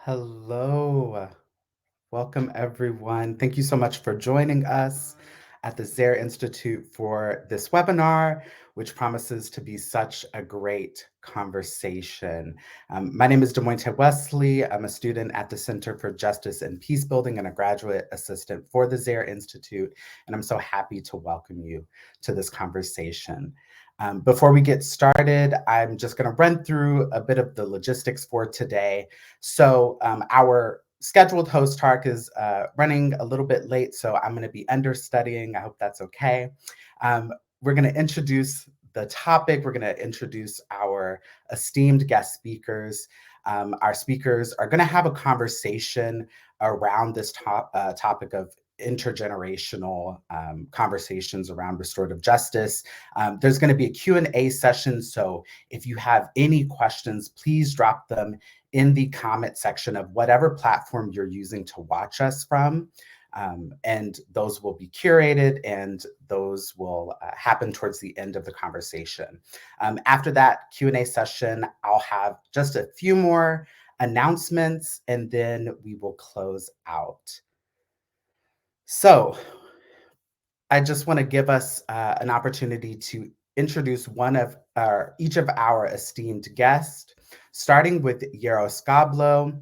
Hello. Welcome, everyone. Thank you so much for joining us at the Zehr Institute for this webinar, which promises to be such a great conversation. My name is DeMointe Wesley. I'm a student at the Center for Justice and Peace Building and a graduate assistant for the Zehr Institute, and I'm so happy to welcome you to this conversation. Before we get started, I'm just going to run through a bit of the logistics for today. Our scheduled host Tark is running a little bit late, so I'm going to be understudying. I hope that's okay. We're going to introduce the topic. We're going to introduce our esteemed guest speakers. Our speakers are going to have a conversation around this topic of intergenerational conversations around restorative justice. There's going to be a Q&A session, so if you have any questions, please drop them in the comment section of whatever platform you're using to watch us from. And those will be curated and those will happen towards the end of the conversation. After that Q&A session, I'll have just a few more announcements and then we will close out. So I just want to give us an opportunity to introduce each of our esteemed guests, starting with Yarrow Skoblow.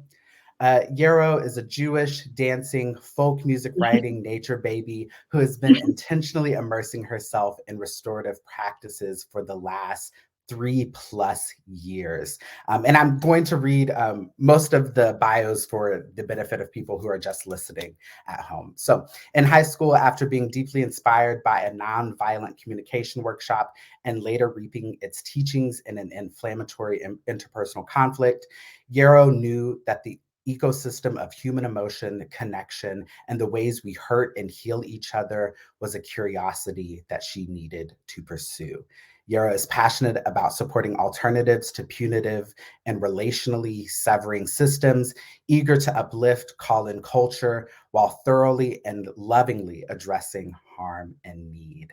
Yarrow is a Jewish dancing, folk music writing nature baby who has been intentionally immersing herself in restorative practices for the last 3+ years. And I'm going to read most of the bios for the benefit of people who are just listening at home. So in high school, after being deeply inspired by a nonviolent communication workshop and later reaping its teachings in an inflammatory interpersonal conflict, Yarrow knew that the ecosystem of human emotion, connection, and the ways we hurt and heal each other was a curiosity that she needed to pursue. Yarrow is passionate about supporting alternatives to punitive and relationally severing systems, eager to uplift, call in culture, while thoroughly and lovingly addressing harm and need.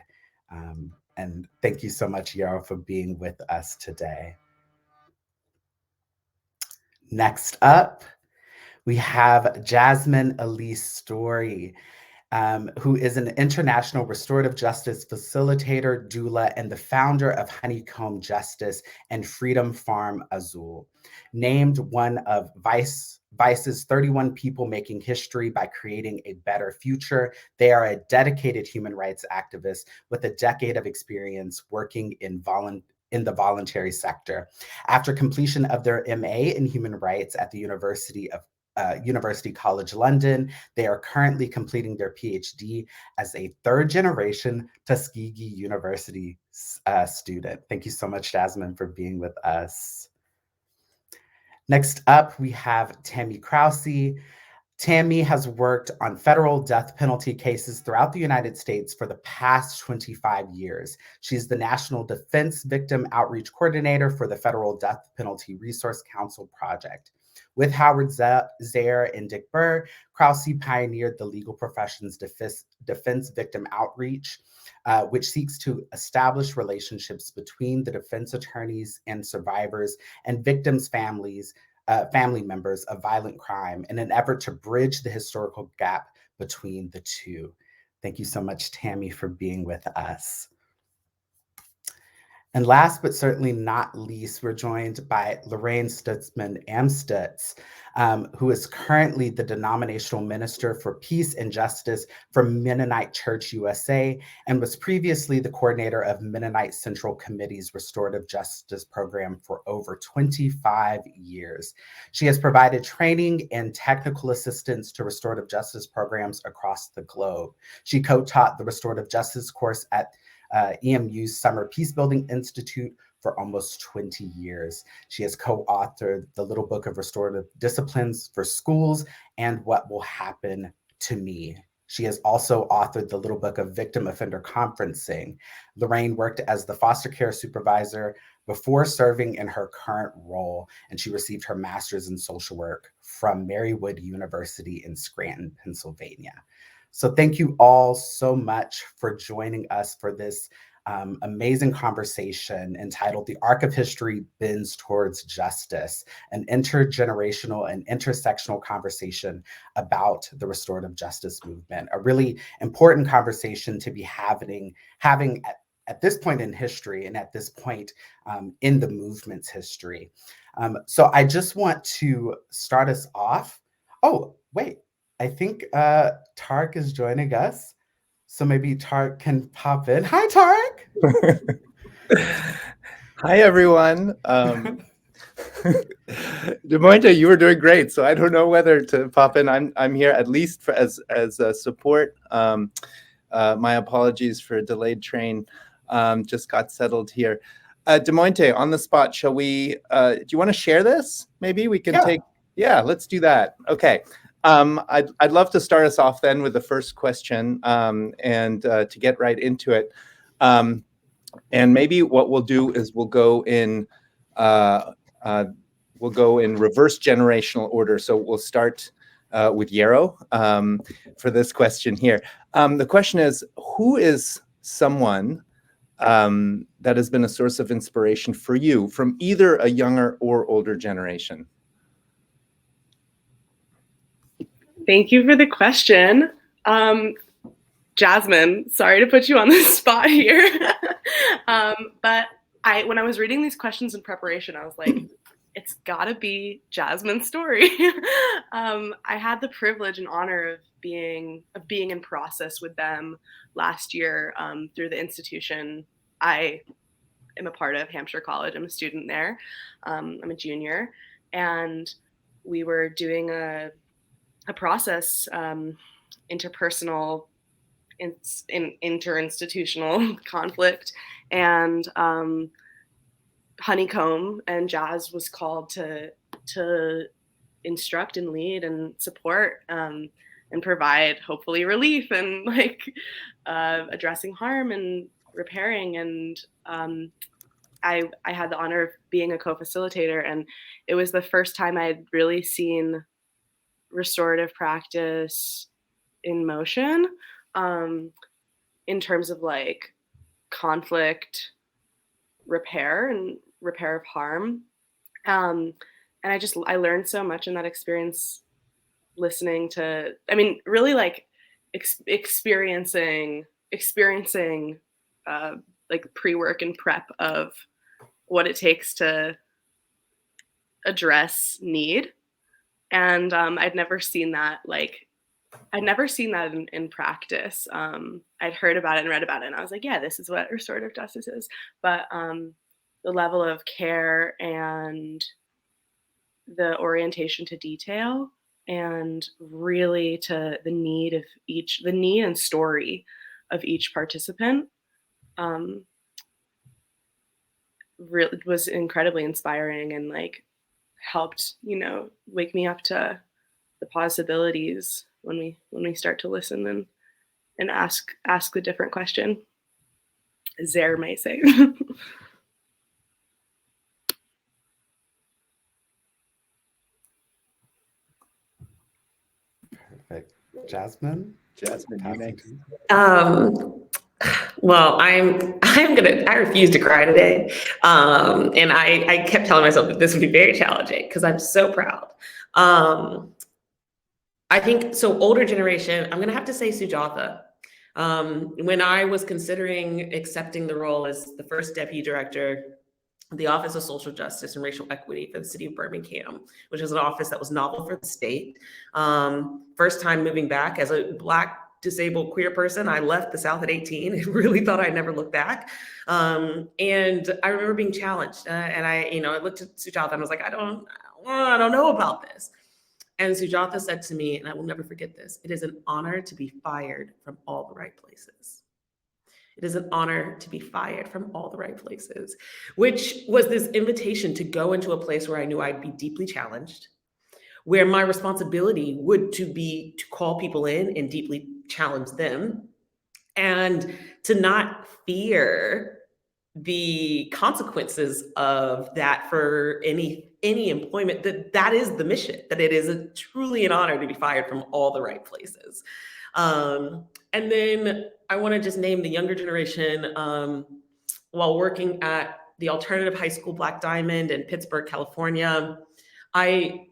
And thank you so much, Yarrow, for being with us today. Next up, we have Jasmyn Story, who is an international restorative justice facilitator, doula, and the founder of Honeycomb Justice and Freedom Farm Azul. Named one of Vice's 31 people making history by creating a better future, they are a dedicated human rights activist with a decade of experience working in the voluntary sector. After completion of their MA in human rights at the University College London, they are currently completing their PhD as a third-generation Tuskegee University student. Thank you so much, Jasmyn, for being with us. Next up, we have Tammy Krause. Tammy has worked on federal death penalty cases throughout the United States for the past 25 years. She's the National Defense Victim Outreach Coordinator for the Federal Death Penalty Resource Council Project. With Howard Zehr and Dick Burr, Krause pioneered the legal profession's defense victim outreach, which seeks to establish relationships between the defense attorneys and survivors and victims' family members of violent crime in an effort to bridge the historical gap between the two. Thank you so much, Tammy, for being with us. And last but certainly not least, we're joined by Lorraine Stutzman Amstutz, who is currently the denominational minister for peace and justice for Mennonite Church USA and was previously the coordinator of Mennonite Central Committee's Restorative Justice Program for over 25 years. She has provided training and technical assistance to restorative justice programs across the globe. She co-taught the restorative justice course at EMU's Summer Peacebuilding Institute for almost 20 years. She has co-authored the Little Book of Restorative Disciplines for Schools and What Will Happen to Me. She has also authored the Little Book of Victim Offender Conferencing. Lorraine worked as the foster care supervisor before serving in her current role, and she received her master's in social work from Marywood University in Scranton, Pennsylvania. So thank you all so much for joining us for this amazing conversation entitled The Arc of History Bends Towards Justice, an intergenerational and intersectional conversation about the restorative justice movement. A really important conversation to be having at this point in history and at this point in the movement's history. So I just want to start us off. Oh, wait, I think Tarek is joining us. So maybe Tarek can pop in. Hi, Tarek. Hi, everyone. Demointe, you were doing great. So I don't know whether to pop in. I'm here at least for, as a support. My apologies for a delayed train. Just got settled here. Demointe, on the spot, shall we? Do you want to share this? Maybe we can take. Yeah, let's do that. Okay. I'd love to start us off then with the first question, and to get right into it. And maybe what we'll do is we'll go in reverse generational order. So we'll start with Yarrow for this question here. The question is, who is someone that has been a source of inspiration for you from either a younger or older generation? Thank you for the question. Jasmyn, sorry to put you on the spot here. But when I was reading these questions in preparation, I was like, it's gotta be Jasmyn Story. I had the privilege and honor of being in process with them last year through the institution I am a part of, Hampshire College. I'm a student there. I'm a junior, and we were doing a process, interpersonal, interinstitutional conflict, and Honeycomb and Jazz was called to instruct and lead and support and provide hopefully relief and addressing harm and repairing. And I had the honor of being a co-facilitator, and it was the first time I'd really seen restorative practice in motion, in terms of conflict repair and repair of harm. And I learned so much in that experience, listening to, really experiencing pre-work and prep of what it takes to address need. And I'd never seen that in practice. I'd heard about it and read about it, and I was like, yeah, this is what restorative justice is. But the level of care and the orientation to detail, and really to the need and story of each participant, really was incredibly inspiring, and helped wake me up to the possibilities when we start to listen and ask the different question, Zehr may say. Perfect. Jasmyn, you next. Well, I refuse to cry today. And I kept telling myself that this would be very challenging because I'm so proud. I think, so older generation, I'm gonna have to say Sujatha. When I was considering accepting the role as the first deputy director of the Office of Social Justice and Racial Equity for the city of Birmingham, which is an office that was novel for the state. First time moving back as a Black, disabled, queer person, I left the South at 18 and really thought I'd never look back. And I remember being challenged, and I looked at Sujatha and I was like, I don't know about this. And Sujatha said to me, and I will never forget this, it is an honor to be fired from all the right places. It is an honor to be fired from all the right places, which was this invitation to go into a place where I knew I'd be deeply challenged, where my responsibility would be to call people in and deeply challenge them, and to not fear the consequences of that for any employment. That is the mission, that it is truly an honor to be fired from all the right places. And then I want to just name the younger generation. While working at the alternative high school Black Diamond in Pittsburgh, California, I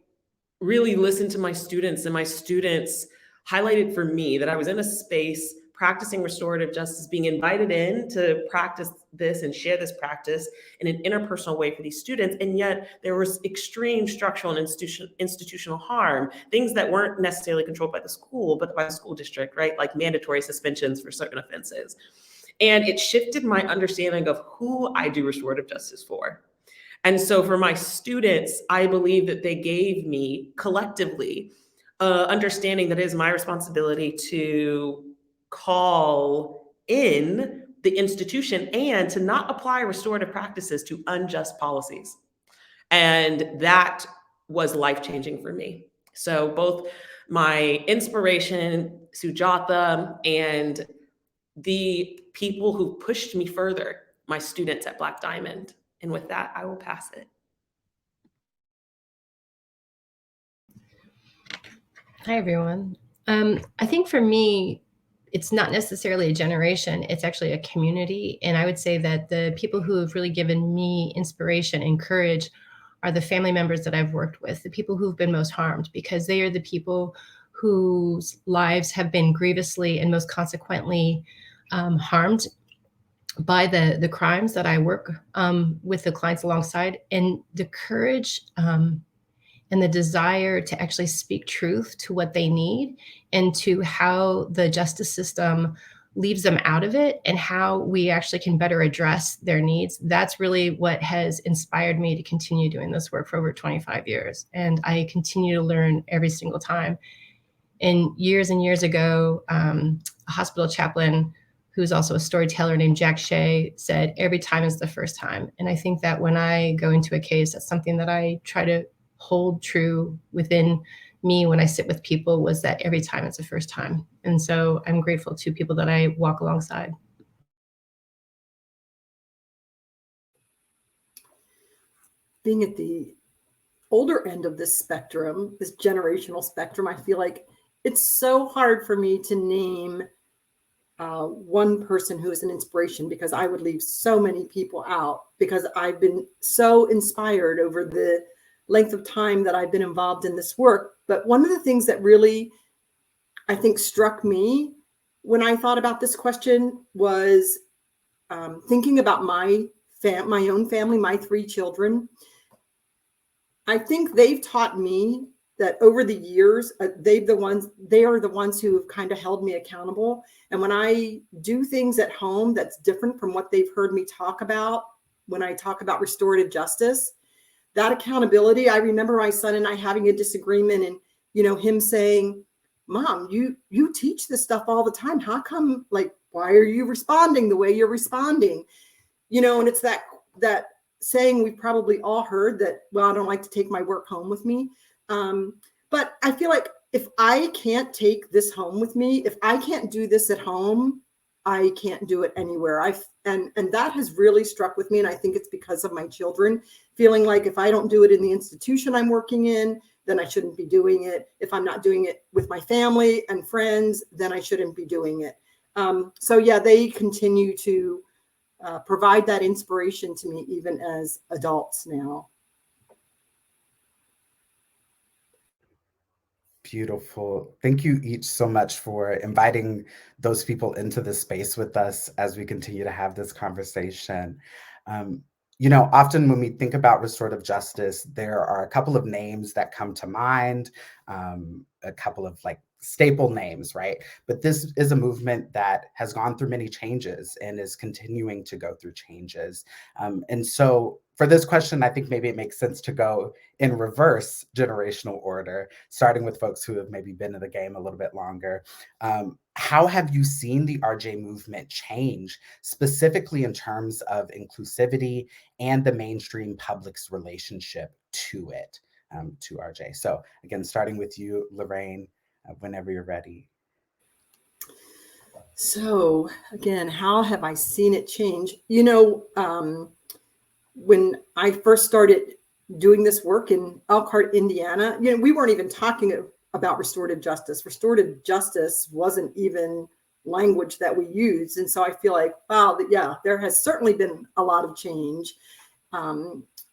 really listened to my students, and my students highlighted for me that I was in a space practicing restorative justice, being invited in to practice this and share this practice in an interpersonal way for these students. And yet there was extreme structural and institutional harm, things that weren't necessarily controlled by the school, but by the school district, right? Like mandatory suspensions for certain offenses. And it shifted my understanding of who I do restorative justice for. And so for my students, I believe that they gave me collectively understanding that it is my responsibility to call in the institution and to not apply restorative practices to unjust policies. And that was life-changing for me. So both my inspiration, Sujatha, and the people who pushed me further, my students at Black Diamond. And with that, I will pass it. Hi, everyone. I think for me, it's not necessarily a generation, it's actually a community. And I would say that the people who have really given me inspiration and courage are the family members that I've worked with, the people who've been most harmed, because they are the people whose lives have been grievously and most consequently harmed by the crimes that I work with the clients alongside. And the courage and the desire to actually speak truth to what they need and to how the justice system leaves them out of it and how we actually can better address their needs. That's really what has inspired me to continue doing this work for over 25 years. And I continue to learn every single time. And years ago, a hospital chaplain who's also a storyteller named Jack Shea said, every time is the first time. And I think that when I go into a case, that's something that I try to hold true within me when I sit with people, was that every time it's the first time. And so I'm grateful to people that I walk alongside. Being at the older end of this spectrum, this generational spectrum, I feel like it's so hard for me to name one person who is an inspiration, because I would leave so many people out, because I've been so inspired over the length of time that I've been involved in this work. But one of the things that really, I think, struck me when I thought about this question was thinking about my own family, my 3 children. I think they've taught me that over the years, they are the ones who have kind of held me accountable. And when I do things at home that's different from what they've heard me talk about, when I talk about restorative justice, that accountability, I remember my son and I having a disagreement, and, him saying, Mom, you teach this stuff all the time. How come, why are you responding the way you're responding? And it's that saying we've probably all heard, that, well, I don't like to take my work home with me. But I feel like if I can't take this home with me, if I can't do this at home, I can't do it anywhere. And that has really struck with me. And I think it's because of my children feeling like if I don't do it in the institution I'm working in, then I shouldn't be doing it. If I'm not doing it with my family and friends, then I shouldn't be doing it. So yeah, they continue to provide that inspiration to me, even as adults now. Beautiful. Thank you each so much for inviting those people into the space with us as we continue to have this conversation. Often when we think about restorative justice, there are a couple of names that come to mind, a couple of staple names, right? But this is a movement that has gone through many changes and is continuing to go through changes. And so for this question, I think maybe it makes sense to go in reverse generational order, starting with folks who have maybe been in the game a little bit longer. How have you seen the RJ movement change, specifically in terms of inclusivity and the mainstream public's relationship to it, to RJ? So again, starting with you, Lorraine, whenever you're ready. So again, how have I seen it change? When I first started doing this work in Elkhart, Indiana, we weren't even talking about restorative justice. Restorative justice wasn't even language that we used. And so I feel like, wow, yeah, there has certainly been a lot of change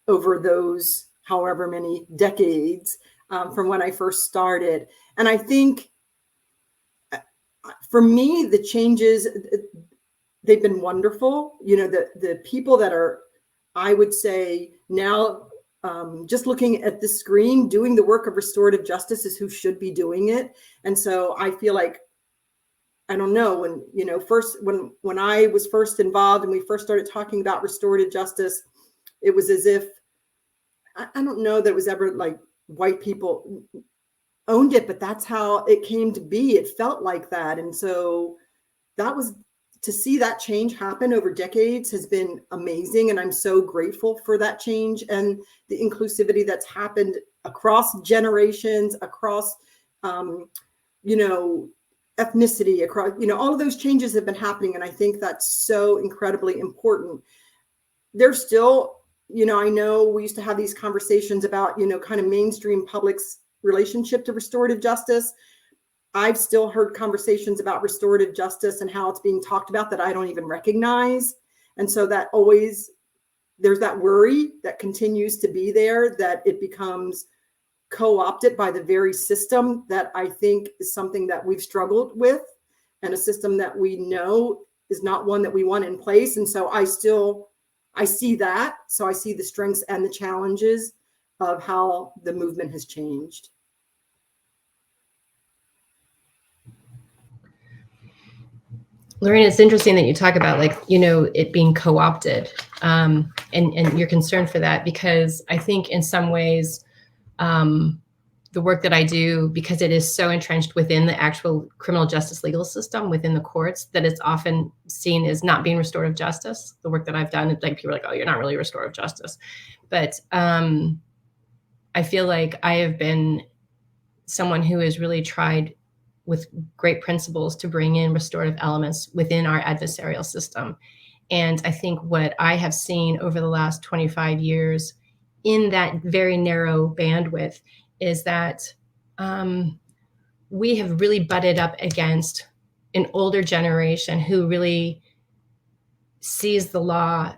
over those however many decades from when I first started. And I think for me, the changes, they've been wonderful. You know, the people that are, I would say now, just looking at the screen, doing the work of restorative justice is who should be doing it. And so I feel like, I don't know, when, you know, when I was first involved and we first started talking about restorative justice, it was as if, I don't know that it was ever like white people owned it, but that's how it came to be. It felt like that. And so that was, to see that change happen over decades has been amazing. And I'm so grateful for that change and the inclusivity that's happened across generations, across, you know, ethnicity, across, you know, all of those changes have been happening. And I think that's so incredibly important. There's still, you know, I know we used to have these conversations about, you know, kind of mainstream public's relationship to restorative justice. I've still heard conversations about restorative justice and how it's being talked about that I don't even recognize. And so that always, there's that worry that continues to be there, that it becomes co-opted by the very system that I think is something that we've struggled with, and a system that we know is not one that we want in place. And so I see that. So I see the strengths and the challenges of how the movement has changed. Lorraine, it's interesting that you talk about, like, you know, it being co-opted, and you're concerned for that, because I think in some ways, the work that I do, because it is so entrenched within the actual criminal justice legal system, within the courts, that it's often seen as not being restorative justice. The work that I've done, like, people are like, oh, you're not really restorative justice. But I feel like I have been someone who has really tried with great principles to bring in restorative elements within our adversarial system. And I think what I have seen over the last 25 years in that very narrow bandwidth is that we have really butted up against an older generation who really sees the law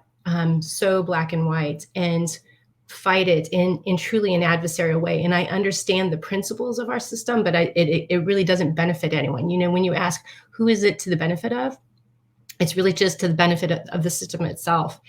so black and white and fight it in truly an adversarial way. And I understand the principles of our system, but it really doesn't benefit anyone. You know, when you ask, who is it to the benefit of? It's really just to the benefit of the system itself.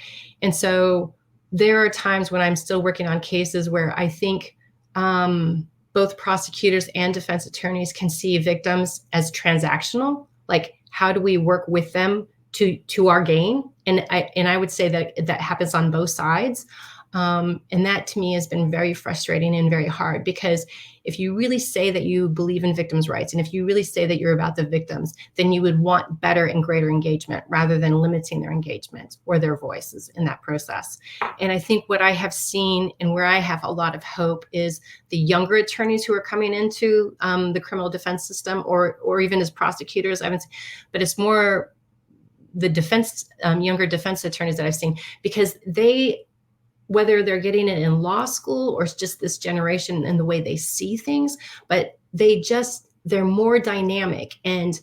And so there are times when I'm still working on cases where I think both prosecutors and defense attorneys can see victims as transactional. Like, how do we work with them to our gain? And I would say that happens on both sides. And that to me has been very frustrating and very hard, because if you really say that you believe in victims' rights, and if you really say that you're about the victims, then you would want better and greater engagement rather than limiting their engagement or their voices in that process. And I think what I have seen and where I have a lot of hope is the younger attorneys who are coming into the criminal defense system, or even as prosecutors. But it's more the defense, younger defense attorneys that I've seen, because they, whether they're getting it in law school or it's just this generation and the way they see things, but they're more dynamic and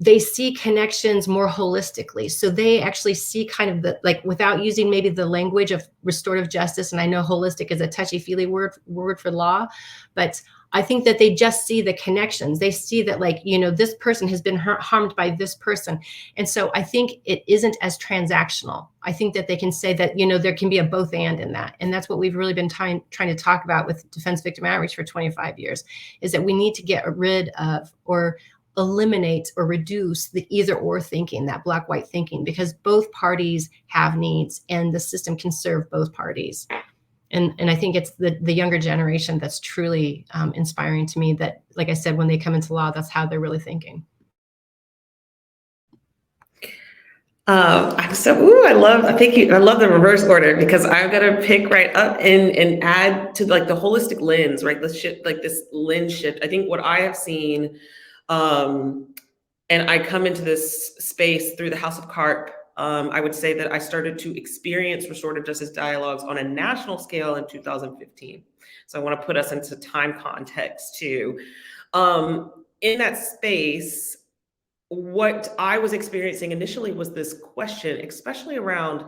they see connections more holistically. So they actually see kind of the, like, without using maybe the language of restorative justice. And I know holistic is a touchy-feely word for law, but I think that they just see the connections. They see that, like, you know, this person has been harmed by this person. And so I think it isn't as transactional. I think that they can say that, you know, there can be a both and in that. And that's what we've really been trying to talk about with Defense Victim Outreach for 25 years, is that we need to get rid of or eliminate or reduce the either or thinking, that black-white thinking, because both parties have needs and the system can serve both parties. And I think it's the younger generation that's truly inspiring to me, that, like I said, when they come into law, that's how they're really thinking. I love the reverse order, because I'm gonna pick right up and add to, like, the holistic lens, right? This lens shift. I think what I have seen, and I come into this space through the House of Carp I would say that I started to experience restorative justice dialogues on a national scale in 2015. So I want to put us into time context too. In that space, what I was experiencing initially was this question, especially around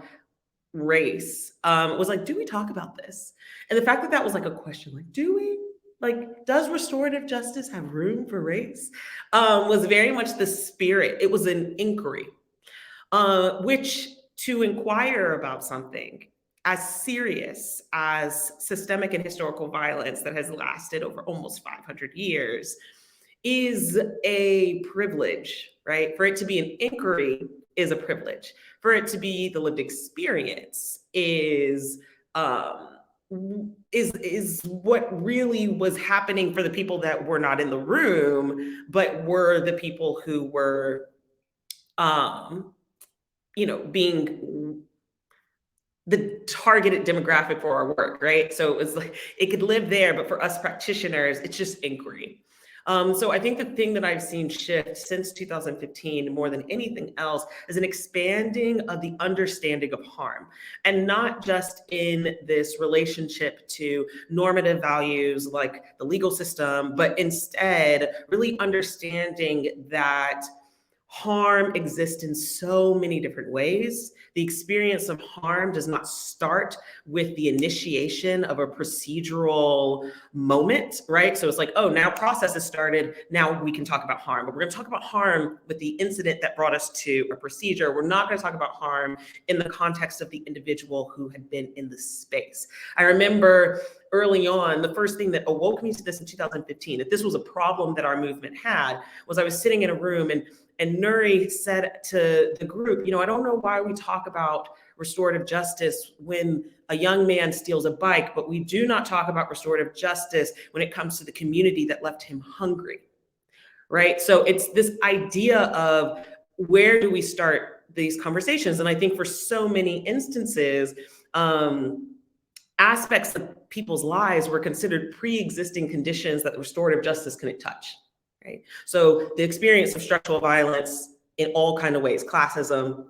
race, was like, do we talk about this? And the fact that that was like a question, like, do we? Like, does restorative justice have room for race? Was very much the spirit. It was an inquiry, which to inquire about something as serious as systemic and historical violence that has lasted over almost 500 years is a privilege, right? For it to be an inquiry is a privilege. For it to be the lived experience is what really was happening for the people that were not in the room, but were the people who were, being the targeted demographic for our work, right? So it was like, it could live there, but for us practitioners, it's just inquiry. So I think the thing that I've seen shift since 2015 more than anything else is an expanding of the understanding of harm, and not just in this relationship to normative values like the legal system, but instead really understanding that harm exists in so many different ways. The experience of harm does not start with the initiation of a procedural moment, right? So it's like, oh, now process has started. Now we can talk about harm. But we're going to talk about harm with the incident that brought us to a procedure. We're not going to talk about harm in the context of the individual who had been in the space. I remember early on, the first thing that awoke me to this in 2015, that this was a problem that our movement had, was I was sitting in a room and Nuri said to the group, I don't know why we talk about restorative justice when a young man steals a bike, but we do not talk about restorative justice when it comes to the community that left him hungry, right? So it's this idea of where do we start these conversations? And I think for so many instances, aspects of people's lives were considered pre-existing conditions that restorative justice couldn't touch. Right? So the experience of structural violence in all kinds of ways, classism,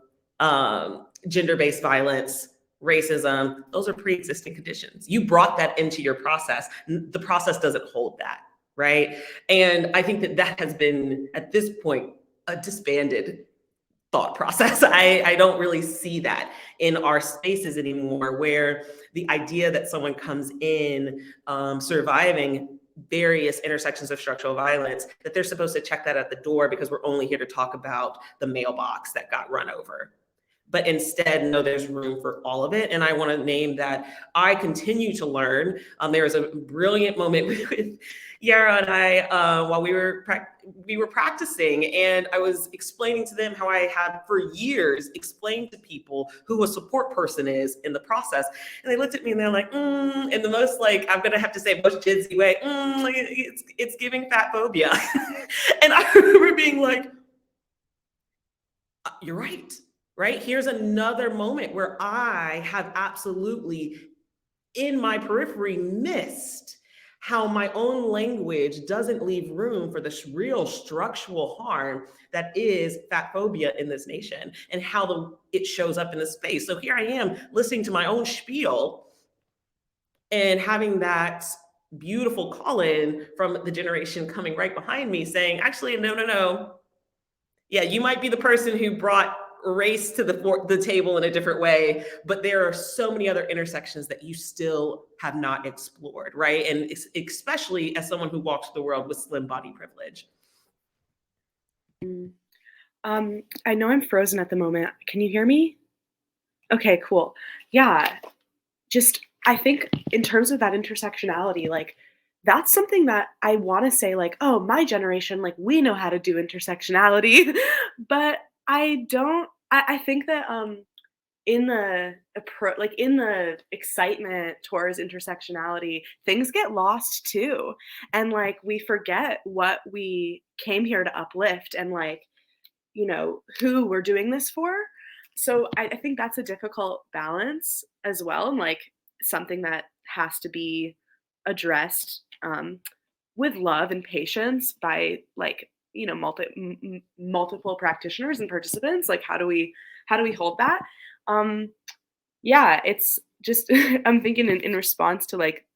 gender-based violence, racism, those are pre-existing conditions. You brought that into your process. The process doesn't hold that, right? And I think that has been, at this point, a disbanded thought process. I don't really see that in our spaces anymore, where the idea that someone comes in surviving various intersections of structural violence, that they're supposed to check that at the door because we're only here to talk about the mailbox that got run over. But instead, no, there's room for all of it. And I want to name that I continue to learn. There was a brilliant moment with Yarrow and I while we were practicing, and I was explaining to them how I had for years explained to people who a support person is in the process. And they looked at me and they're like, in the most like, I'm going to have to say most jizzy way, it's giving fat phobia. And I remember being like, you're right. Right? Here's another moment where I have absolutely, in my periphery, missed how my own language doesn't leave room for this real structural harm that is fat phobia in this nation, and how it shows up in the space. So here I am listening to my own spiel and having that beautiful call-in from the generation coming right behind me saying, actually, no. Yeah, you might be the person who brought race to the table in a different way, but there are so many other intersections that you still have not explored, right? And especially as someone who walks the world with slim body privilege. I know I'm frozen at the moment. Can you hear me? Okay, cool. Yeah, I think in terms of that intersectionality, like, that's something that I want to say, like, oh, my generation, like, we know how to do intersectionality, but I don't. I think that in the excitement towards intersectionality, things get lost too, and like we forget what we came here to uplift, and like, who we're doing this for. So I think that's a difficult balance as well, and like something that has to be addressed with love and patience by like multiple practitioners and participants. Like, how do we hold that? Yeah, it's just I'm thinking in response to like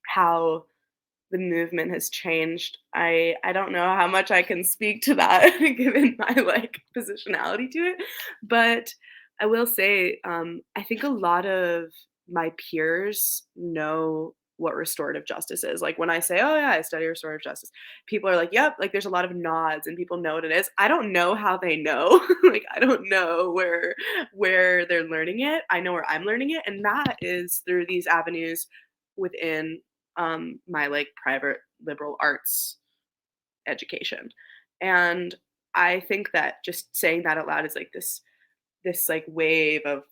how the movement has changed. I don't know how much I can speak to that given my like positionality to it, but I will say I think a lot of my peers know what restorative justice is. Like when I say, "Oh yeah, I study restorative justice," people are like, "Yep." Like there's a lot of nods and people know what it is. I don't know how they know. Like I don't know where they're learning it. I know where I'm learning it, and that is through these avenues within my like private liberal arts education. And I think that just saying that out loud is like this like wave of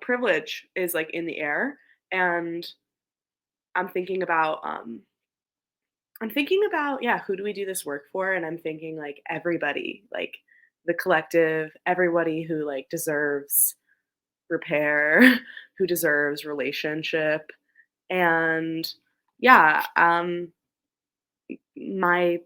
privilege is like in the air. And I'm thinking about yeah, who do we do this work for? And I'm thinking like everybody, like the collective, everybody who like deserves repair, who deserves relationship. And yeah, my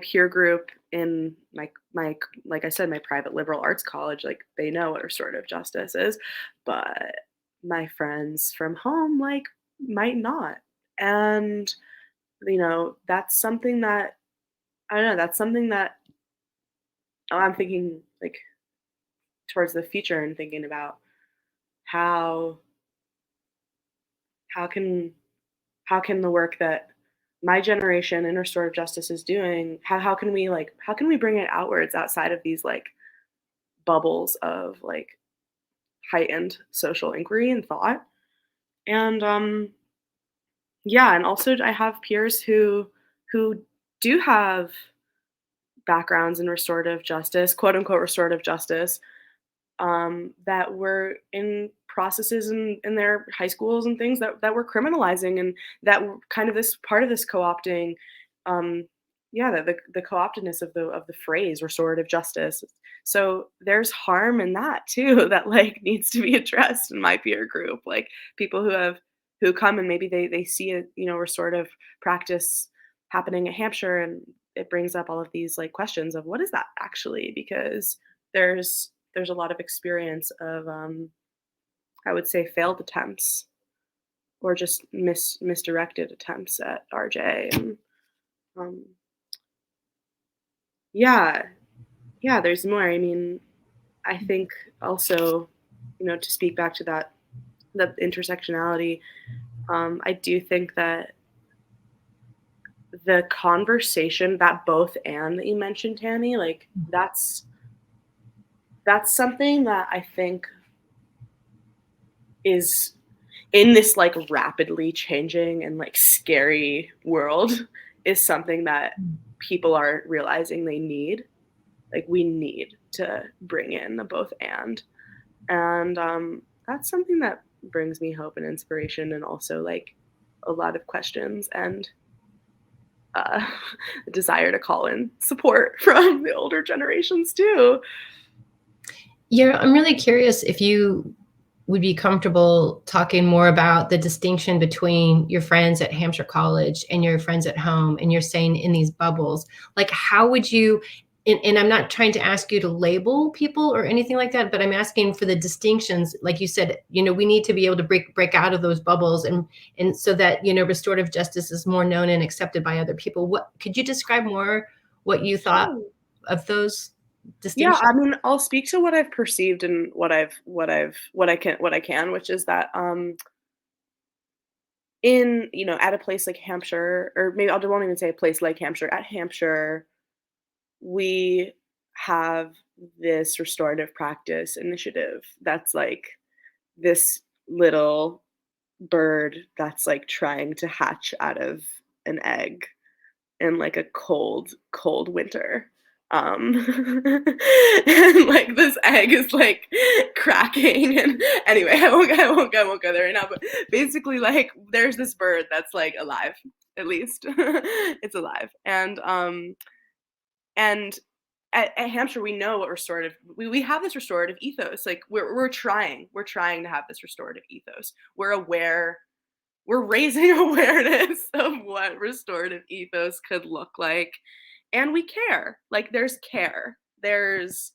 peer group in my like I said, my private liberal arts college, like they know what restorative justice is, but my friends from home like might not. And that's something that I don't know, that's something that I'm thinking like towards the future and thinking about how how can how can the work that my generation in restorative justice is doing, how can we bring it outwards outside of these like bubbles of like heightened social inquiry and thought. And yeah, and also I have peers who do have backgrounds in restorative justice, quote unquote restorative justice, that were in processes in their high schools and things that were criminalizing, and that were kind of this part of this co-opting, yeah, the co-optedness of the phrase restorative justice. So there's harm in that too that like needs to be addressed in my peer group, like people who come and maybe they see a restorative practice happening at Hampshire, and it brings up all of these like questions of what is that actually, because there's a lot of experience of I would say failed attempts or just misdirected attempts at RJ. And um, yeah, there's more. I mean, I think also, to speak back to that intersectionality, I do think that the conversation, that both and that you mentioned, Tammy, like that's something that I think is in this like rapidly changing and like scary world is something that people are realizing they need. Like we need to bring in the both and that's something that brings me hope and inspiration, and also like a lot of questions and a desire to call in support from the older generations too. Yeah, I'm really curious if you would be comfortable talking more about the distinction between your friends at Hampshire College and your friends at home, and you're saying in these bubbles. Like, how would you, and I'm not trying to ask you to label people or anything like that, but I'm asking for the distinctions. Like you said, we need to be able to break out of those bubbles, and so that, restorative justice is more known and accepted by other people. What could you describe more what you thought of those distinctions? Yeah, I mean, I'll speak to what I've perceived and what I can, which is that in at a place like Hampshire, or maybe I won't even say a place like Hampshire, at Hampshire, we have this restorative practice initiative that's like this little bird that's like trying to hatch out of an egg in like a cold winter. And like this egg is like cracking, and anyway, I won't go there right now, but basically like there's this bird that's like alive, at least it's alive. And at Hampshire, we know what restorative, we have this restorative ethos. Like we're trying to have this restorative ethos. We're aware, we're raising awareness of what restorative ethos could look like And we care. Like there's care. There's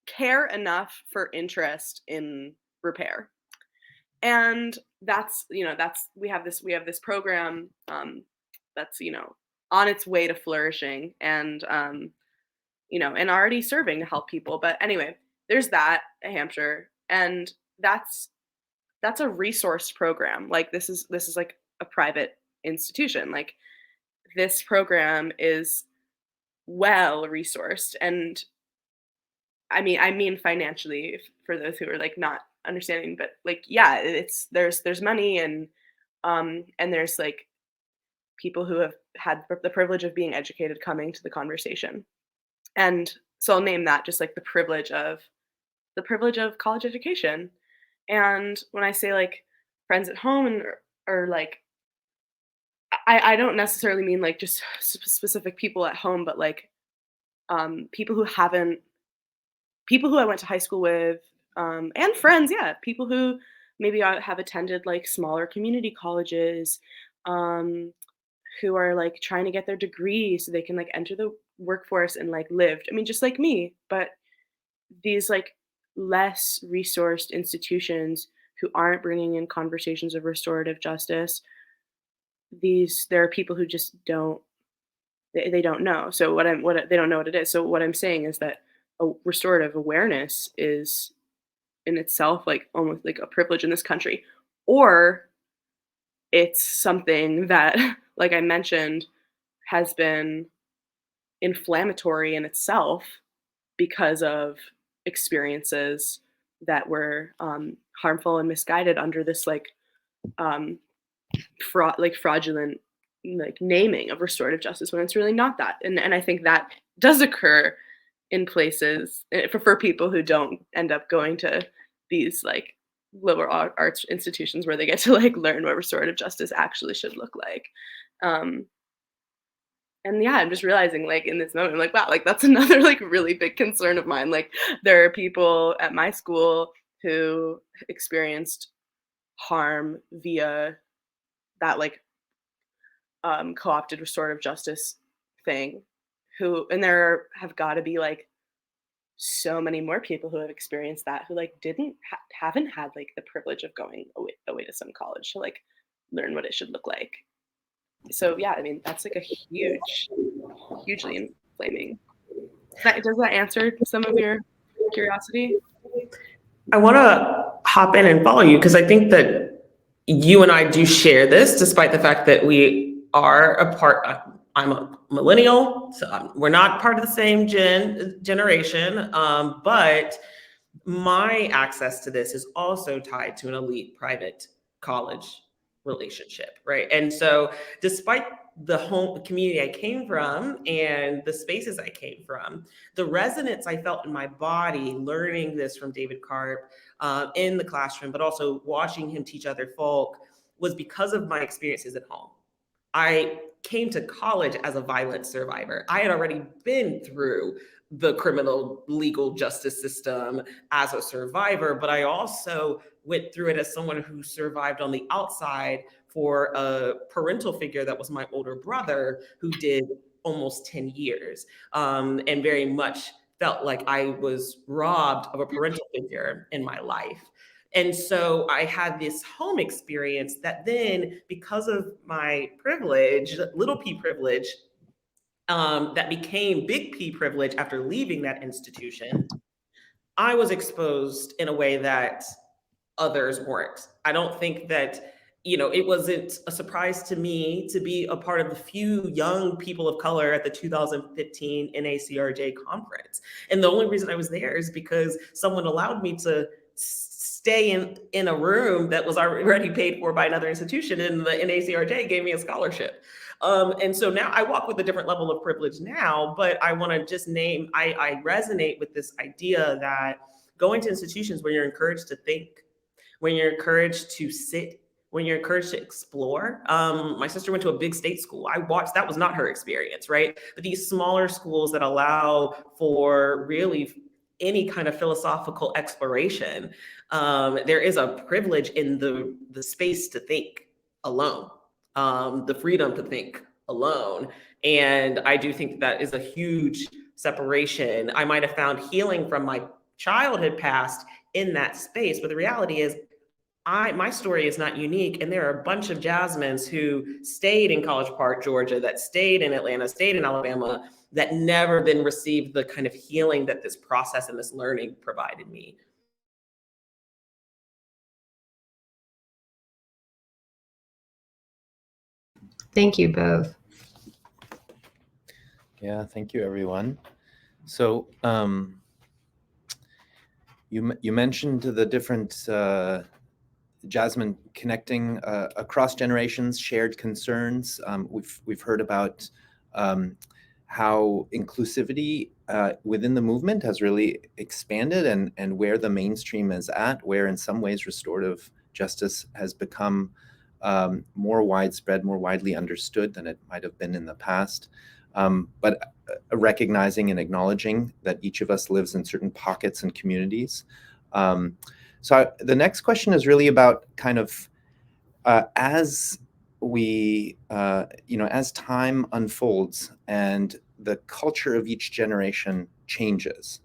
care enough for interest in repair. And that's, we have this program that's, on its way to flourishing and and already serving to help people. But anyway, there's that at Hampshire, and that's a resourced program. Like this is like a private institution. Like this program is well resourced, and I mean financially, for those who are like not understanding, but like yeah, there's money, and there's like people who have had the privilege of being educated coming to the conversation. And so I'll name that just like the privilege of college education. And when I say like friends at home and or like I don't necessarily mean like just specific people at home, but like people who I went to high school with, and friends, yeah, people who maybe have attended like smaller community colleges, who are like trying to get their degree so they can like enter the workforce and like lived. I mean, just like me, but these like less resourced institutions who aren't bringing in conversations of restorative justice. There are people who just they don't know. So they don't know what it is. So what I'm saying is that a restorative awareness is in itself like almost like a privilege in this country, or it's something that, like I mentioned, has been inflammatory in itself because of experiences that were harmful and misguided under this like fraudulent like naming of restorative justice, when it's really not that. And I think that does occur in places for people who don't end up going to these like liberal arts institutions where they get to like learn what restorative justice actually should look like. And yeah, I'm just realizing like in this moment, like, wow, like that's another like really big concern of mine. Like there are people at my school who experienced harm via that like co-opted restorative justice thing, and there have got to be like so many more people who have experienced that, who like haven't had like the privilege of going away to some college to like learn what it should look like. So yeah, I mean, that's like a hugely inflaming. Does that answer some of your curiosity? I want to hop in and follow you because I think that you and I do share this, despite the fact that we are a part. I'm a millennial, so we're not part of the same generation, but my access to this is also tied to an elite private college relationship, right? And so despite the home community I came from and the spaces I came from, the resonance I felt in my body learning this from David Karp in the classroom, but also watching him teach other folk, was because of my experiences at home. I came to college as a violent survivor. I had already been through the criminal legal justice system as a survivor, but I also went through it as someone who survived on the outside for a parental figure that was my older brother, who did almost 10 years, and very much felt like I was robbed of a parental figure in my life. And so I had this home experience that then, because of my privilege, little p privilege, that became big P privilege after leaving that institution, I was exposed in a way that others weren't. I don't think that, it wasn't a surprise to me to be a part of the few young people of color at the 2015 NACRJ conference. And the only reason I was there is because someone allowed me to stay in a room that was already paid for by another institution, and the NACRJ gave me a scholarship. And so now I walk with a different level of privilege now, but I want to just name, I resonate with this idea that going to institutions where you're encouraged to think, when you're encouraged to sit, when you're encouraged to explore. My sister went to a big state school. I watched, that was not her experience, right? But these smaller schools that allow for really any kind of philosophical exploration, there is a privilege in the space to think alone, the freedom to think alone. And I do think that is a huge separation. I might have found healing from my childhood past in that space, but the reality is my story is not unique. And there are a bunch of Jasmyns who stayed in College Park, Georgia, that stayed in Atlanta, stayed in Alabama, that never then received the kind of healing that this process and this learning provided me. Thank you both. Yeah, thank you, everyone. So you mentioned the different, Jasmyn, connecting across generations, shared concerns. We've heard about how inclusivity within the movement has really expanded, and where the mainstream is at, where in some ways restorative justice has become more widespread, more widely understood than it might have been in the past. But recognizing and acknowledging that each of us lives in certain pockets and communities. So the next question is really about kind of as we, as time unfolds and the culture of each generation changes,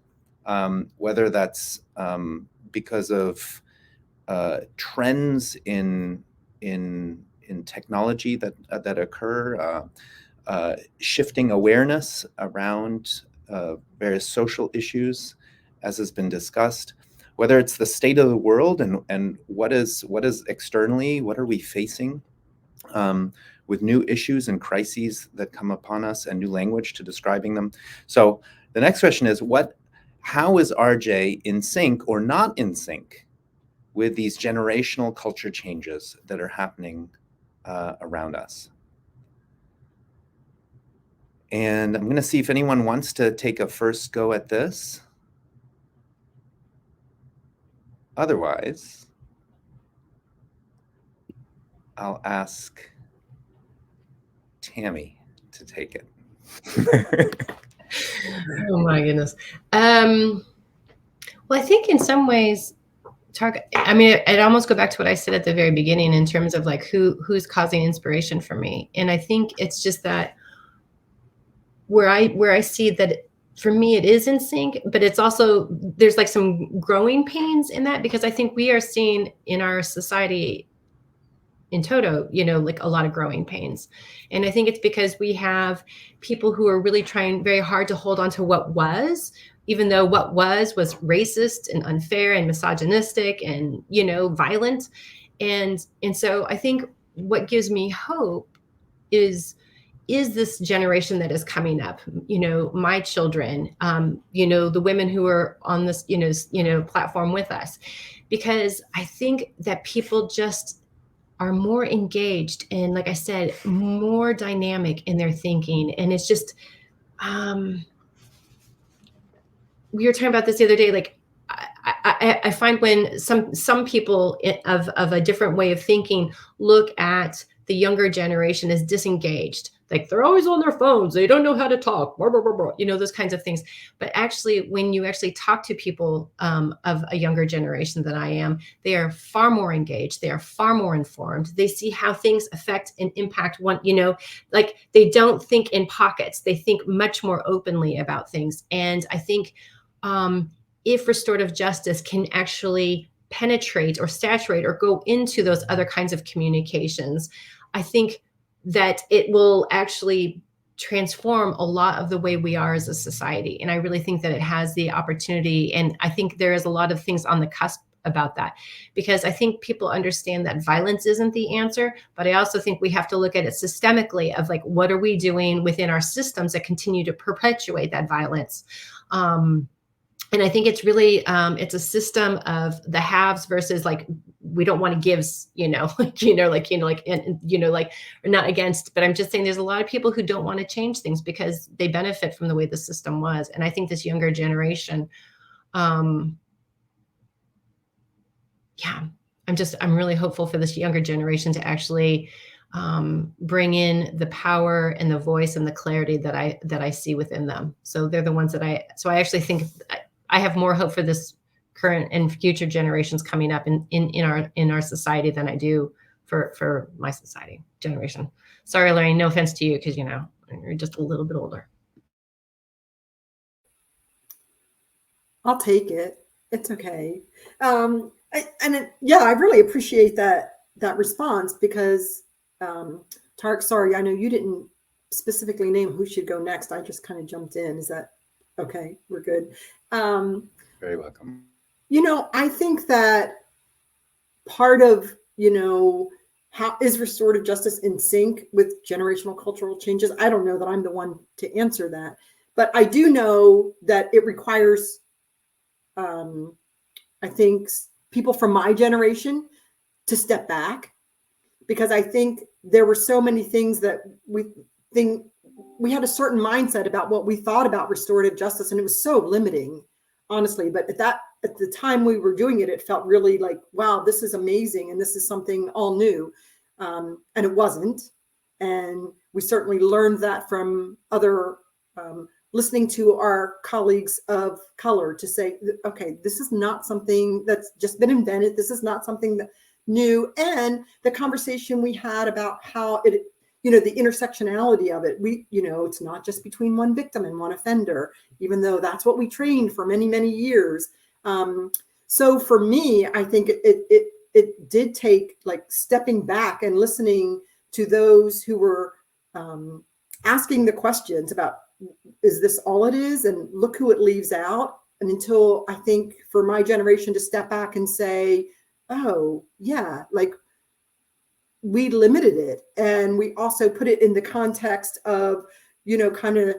whether that's because of trends in technology that occur, shifting awareness around various social issues, as has been discussed, whether it's the state of the world and what is externally, what are we facing with new issues and crises that come upon us, and new language to describing them. So the next question is, how is RJ in sync or not in sync with these generational culture changes that are happening around us? And I'm going to see if anyone wants to take a first go at this. Otherwise, I'll ask Tammy to take it. Oh my goodness. Well, I think in some ways, I'd almost go back to what I said at the very beginning in terms of like who's causing inspiration for me. And I think it's just that where I see that for me it is in sync, but it's also, there's like some growing pains in that, because I think we are seeing in our society in toto, like a lot of growing pains. And I think it's because we have people who are really trying very hard to hold on to what was, even though what was racist and unfair and misogynistic and, violent. And so I think what gives me hope is this generation that is coming up, my children, the women who are on this, platform with us, because I think that people just are more engaged and, like I said, more dynamic in their thinking. And it's just, we were talking about this the other day, like, I find when some people of a different way of thinking look at the younger generation as disengaged, like they're always on their phones, they don't know how to talk, blah, blah, blah, blah, those kinds of things. But actually, when you actually talk to people of a younger generation than I am, they are far more engaged, they are far more informed, they see how things affect and impact one, like they don't think in pockets, they think much more openly about things. And I think if restorative justice can actually penetrate or saturate or go into those other kinds of communications, I think that it will actually transform a lot of the way we are as a society. And I really think that it has the opportunity. And I think there is a lot of things on the cusp about that, because I think people understand that violence isn't the answer, but I also think we have to look at it systemically of like, what are we doing within our systems that continue to perpetuate that violence? And I think it's really, it's a system of the haves versus like, we don't want to give, or not against, but I'm just saying there's a lot of people who don't want to change things because they benefit from the way the system was. And I think this younger generation, I'm really hopeful for this younger generation to actually bring in the power and the voice and the clarity that I see within them. So they're the ones that I actually think I have more hope for this current and future generations coming up in our society than I do for my society generation. Sorry, Lorraine, no offense to you, because, you know, you're just a little bit older. I'll take it. It's okay. I really appreciate that response because, Tarek, sorry, I know you didn't specifically name who should go next. I just kind of jumped in. Is that okay? We're good. Very welcome. You know, I think that part of, you know, how is restorative justice in sync with generational cultural changes? I don't know that I'm the one to answer that, but I do know that it requires, I think, people from my generation to step back, because I think there were so many things that we had a certain mindset about what we thought about restorative justice, and it was so limiting, honestly. But at the time we were doing it, it felt really like, wow, this is amazing, and this is something all new, and it wasn't. And we certainly learned that from other listening to our colleagues of color to say, okay, this is not something that's just been invented. This is not something that new. And the conversation we had about how it, you know, the intersectionality of it, you know, it's not just between one victim and one offender, even though that's what we trained for many, many years. So for me, I think it did take like stepping back and listening to those who were asking the questions about, is this all it is? And look who it leaves out. And until I think for my generation to step back and say, oh yeah, like we limited it. And we also put it in the context of, you know, kind of,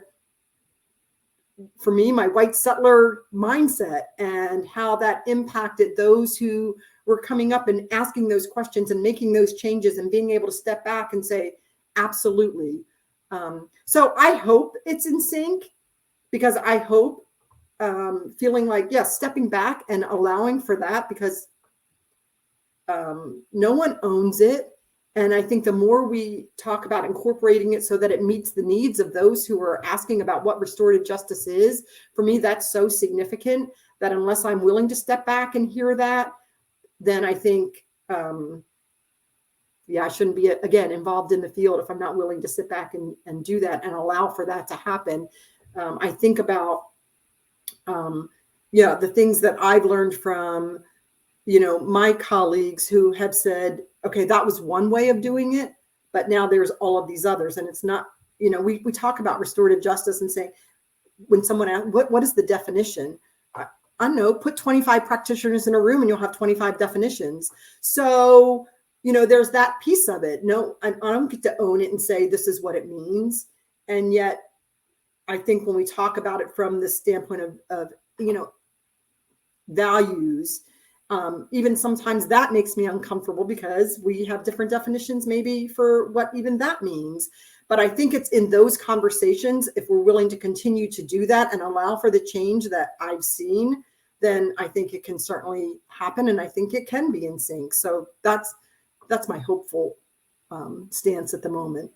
for me, my white settler mindset and how that impacted those who were coming up and asking those questions and making those changes and being able to step back and say, absolutely. So I hope it's in sync, because I hope feeling like, yes, stepping back and allowing for that, because no one owns it. And I think the more we talk about incorporating it so that it meets the needs of those who are asking about what restorative justice is, for me, that's so significant that unless I'm willing to step back and hear that, then I think, I shouldn't be, again, involved in the field if I'm not willing to sit back and do that and allow for that to happen. I think about, the things that I've learned from, you know, my colleagues who have said, okay, that was one way of doing it, but now there's all of these others. And it's not, you know, we talk about restorative justice and say, when someone asks, what is the definition? I don't know, put 25 practitioners in a room and you'll have 25 definitions. So, you know, there's that piece of it. No, I don't get to own it and say, this is what it means. And yet I think when we talk about it from the standpoint of you know, values, even sometimes that makes me uncomfortable because we have different definitions maybe for what even that means. But I think it's in those conversations, if we're willing to continue to do that and allow for the change that I've seen, then I think it can certainly happen. And I think it can be in sync. So that's my hopeful stance at the moment.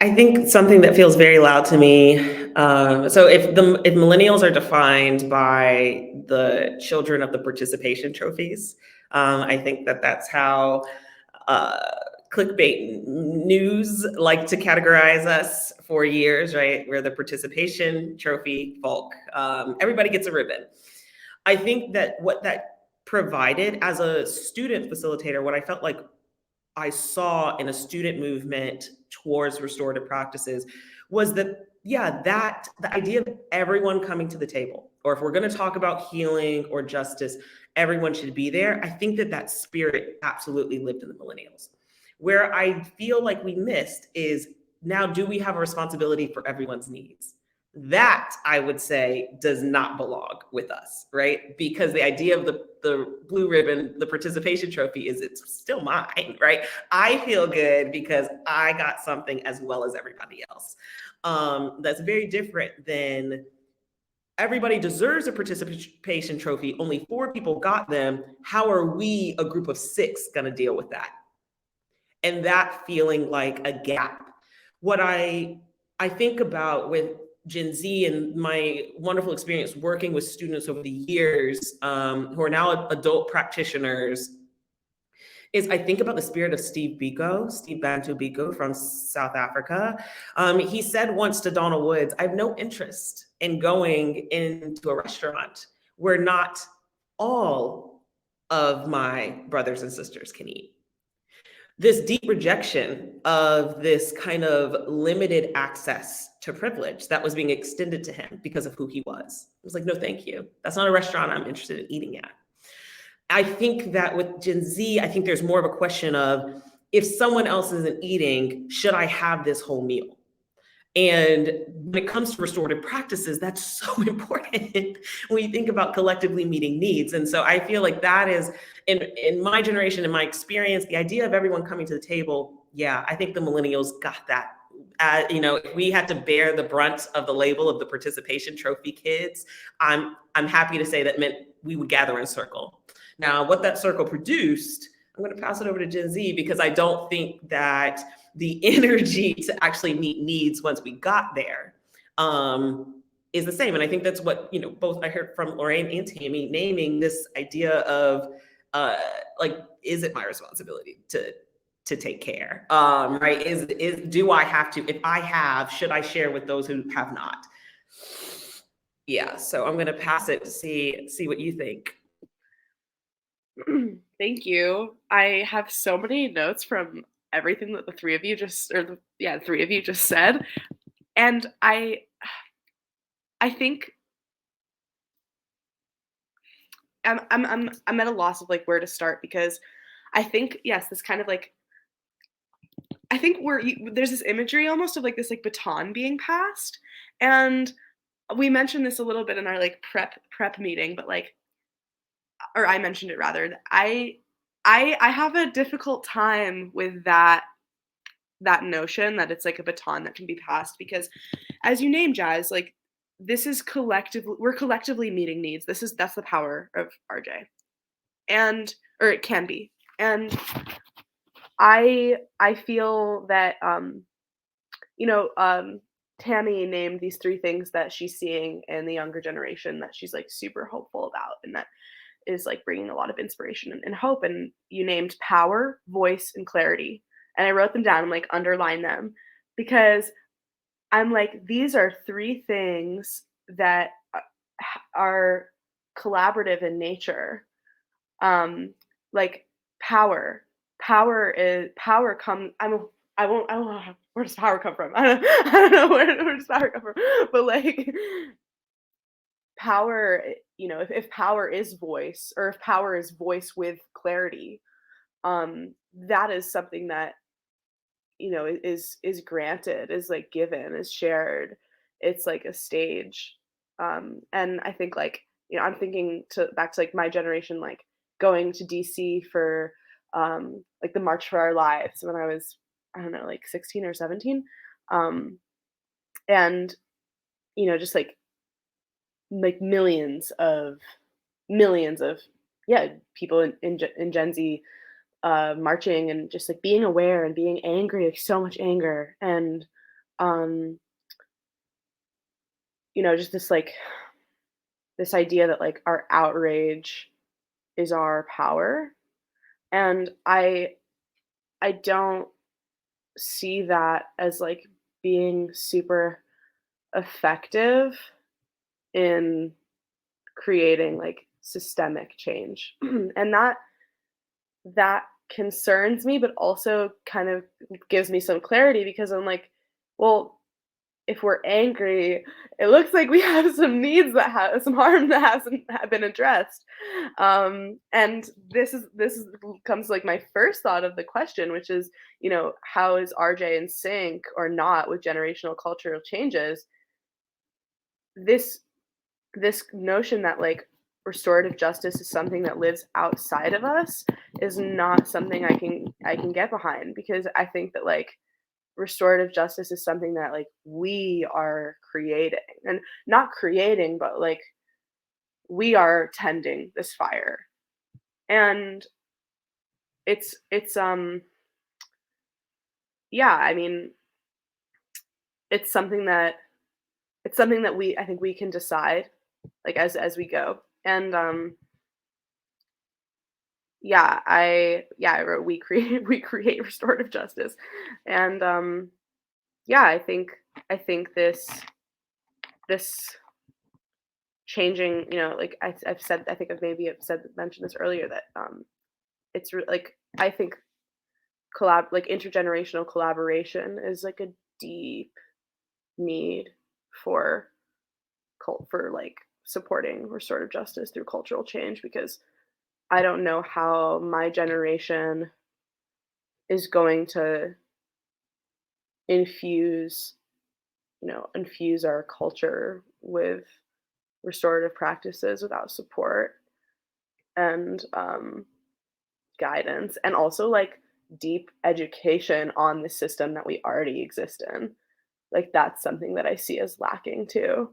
I think something that feels very loud to me. So if millennials are defined by the children of the participation trophies, I think that's how clickbait news like to categorize us for years, right? We're the participation trophy folk. Everybody gets a ribbon. I think that what that provided as a student facilitator, what I felt like I saw in a student movement towards restorative practices was that, the idea of everyone coming to the table, or if we're going to talk about healing or justice, everyone should be there. I think that spirit absolutely lived in the millennials. Where I feel like we missed is, now, do we have a responsibility for everyone's needs? That, I would say, does not belong with us, right? Because the idea of the blue ribbon, the participation trophy, is it's still mine, right? I feel good because I got something as well as everybody else. That's very different than everybody deserves a participation trophy. Only 4 people got them. How are we, a group of 6, going to deal with that? And that feeling like a gap. What I think about with Gen Z and my wonderful experience working with students over the years who are now adult practitioners is I think about the spirit of Steve Bantu Biko from South Africa. He said once to Donna Woods, I have no interest in going into a restaurant where not all of my brothers and sisters can eat. This deep rejection of this kind of limited access to privilege that was being extended to him because of who he was. It was like, no, thank you. That's not a restaurant I'm interested in eating at. I think that with Gen Z, I think there's more of a question of, if someone else isn't eating, should I have this whole meal? And when it comes to restorative practices, that's so important when you think about collectively meeting needs. And so I feel like that is, in my generation, in my experience, the idea of everyone coming to the table, yeah, I think the millennials got that. If we had to bear the brunt of the label of the participation trophy kids, I'm happy to say that meant we would gather in a circle. Now, what that circle produced, I'm going to pass it over to Gen Z, because I don't think that the energy to actually meet needs once we got there is the same. And I think that's what, both I heard from Lorraine and Tammy naming this idea of is it my responsibility to take care? Right? Do I have to? If I have, should I share with those who have not? Yeah. So I'm going to pass it to see what you think. Thank you. I have so many notes from everything that the three of you just said, and I think I'm at a loss of where to start, because I think, yes, this kind of I think there's this imagery almost of this baton being passed, and we mentioned this a little bit in our prep meeting, but or I mentioned it rather. I have a difficult time with that notion that it's a baton that can be passed, because as you named, Jazz, this is we're collectively meeting needs. That's the power of RJ. Or it can be. And I feel that Tammy named these three things that she's seeing in the younger generation that she's super hopeful about, and that is bringing a lot of inspiration and hope. And you named power, voice, and clarity. And I wrote them down and underline them, because I'm these are three things that are collaborative in nature. Power comes. I don't know where does power come from. I don't know where does power come from. But power, if power is voice, or if power is voice with clarity, that is something that is granted, is given, is shared. It's a stage. And I think I'm thinking back to my generation, going to DC for the March for Our Lives when I was, I don't know, 16 or 17. And just millions of people in Gen Z marching, and just being aware and being angry, so much anger, and just this idea that our outrage is our power. And I don't see that as being super effective in creating systemic change. And that concerns me, but also kind of gives me some clarity, because I'm well, if we're angry, it looks like we have some needs that have some harm that hasn't been addressed. And this comes to my first thought of the question, which is, how is RJ in sync or not with generational cultural changes? This notion that restorative justice is something that lives outside of us is not something I can get behind, because I think that restorative justice is something that we are creating, and not creating, but we are tending this fire. And it's yeah, I mean, it's something that it's something that I think we can decide, like, as we go. And I wrote we create we create restorative justice. And yeah, I think this changing, like I've said, I think I've mentioned this earlier, that like, I think like intergenerational collaboration is like a deep need for like supporting restorative justice through cultural change, because I don't know how my generation is going to infuse infuse our culture with restorative practices without support and guidance, and also like deep education on the system that we already exist in. Like, that's something that I see as lacking too.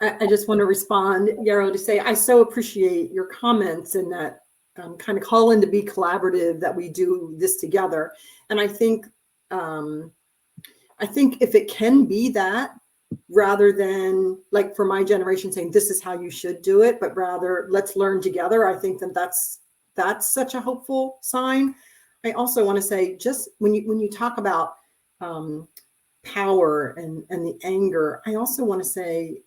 I just want to respond, Yarrow, to say I so appreciate your comments and that kind of call in to be collaborative, that we do this together. And I think if it can be that, rather than like for my generation saying this is how you should do it, but rather let's learn together, I think that's such a hopeful sign. I also want to say, just when you talk about power and the anger, I also want to say,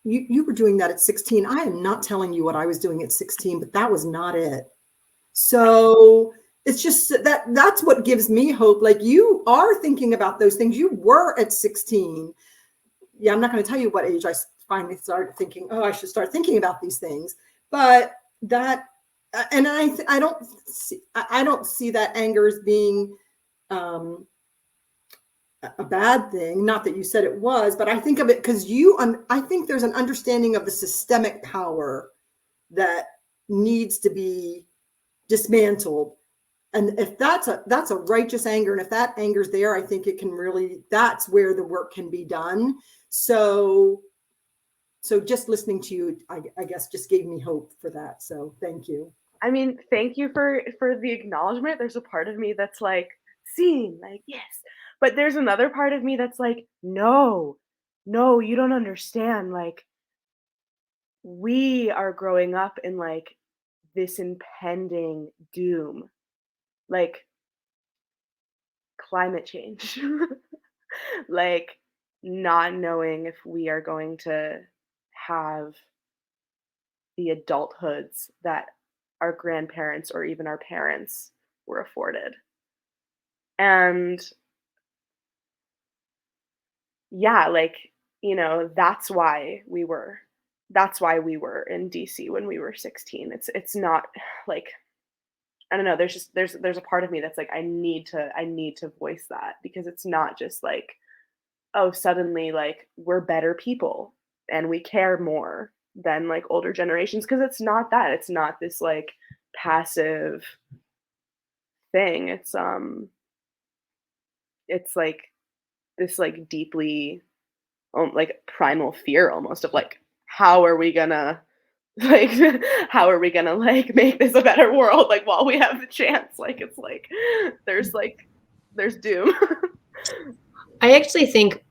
you were doing that at 16. I am not telling you what I was doing at 16, but that was not it. So it's just that's what gives me hope. Like, you are thinking about those things. You were at 16. Yeah, I'm not going to tell you what age I finally started thinking, oh, I should start thinking about these things. But that, and I don't see that anger as being a bad thing. Not that you said it was, but I think of it because I think there's an understanding of the systemic power that needs to be dismantled. And if that's a righteous anger, and if that anger's there, I think it can really, that's where the work can be done. So just listening to you, I guess, just gave me hope for that. So thank you. I mean, thank you for the acknowledgement. There's a part of me that's like, seeing, like, yes. But there's another part of me that's like, no, you don't understand. Like, we are growing up in like this impending doom, like climate change, like not knowing if we are going to have the adulthoods that our grandparents or even our parents were afforded. And yeah, like, that's why we were in DC when we were 16. It's not like, I don't know, there's a part of me that's like, I need to voice that, because it's not just like, oh, suddenly like we're better people and we care more than like older generations, because it's not that. It's not this like passive thing. It's like this like deeply like primal fear almost of like, how are we gonna like make this a better world, like while we have the chance. Like, it's like there's doom. I actually think,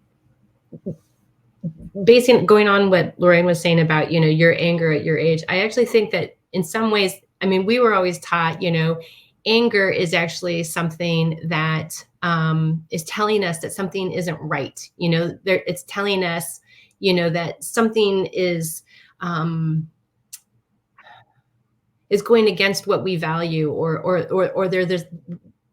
going on what Lorraine was saying about, your anger at your age, I actually think that in some ways, I mean, we were always taught, anger is actually something that is telling us that something isn't right. It's telling us, that something is going against what we value, or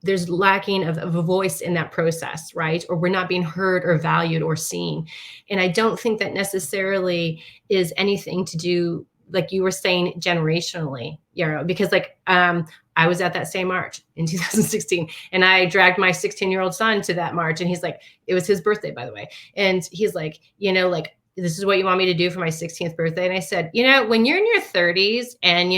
there's lacking of a voice in that process, right? Or we're not being heard or valued or seen. And I don't think that necessarily is anything to do, like you were saying, generationally, Yarrow, because like I was at that same march in 2016, and I dragged my 16-year-old son to that march, and he's like, it was his birthday, by the way. And he's like, like, this is what you want me to do for my 16th birthday. And I said, when you're in your 30s and,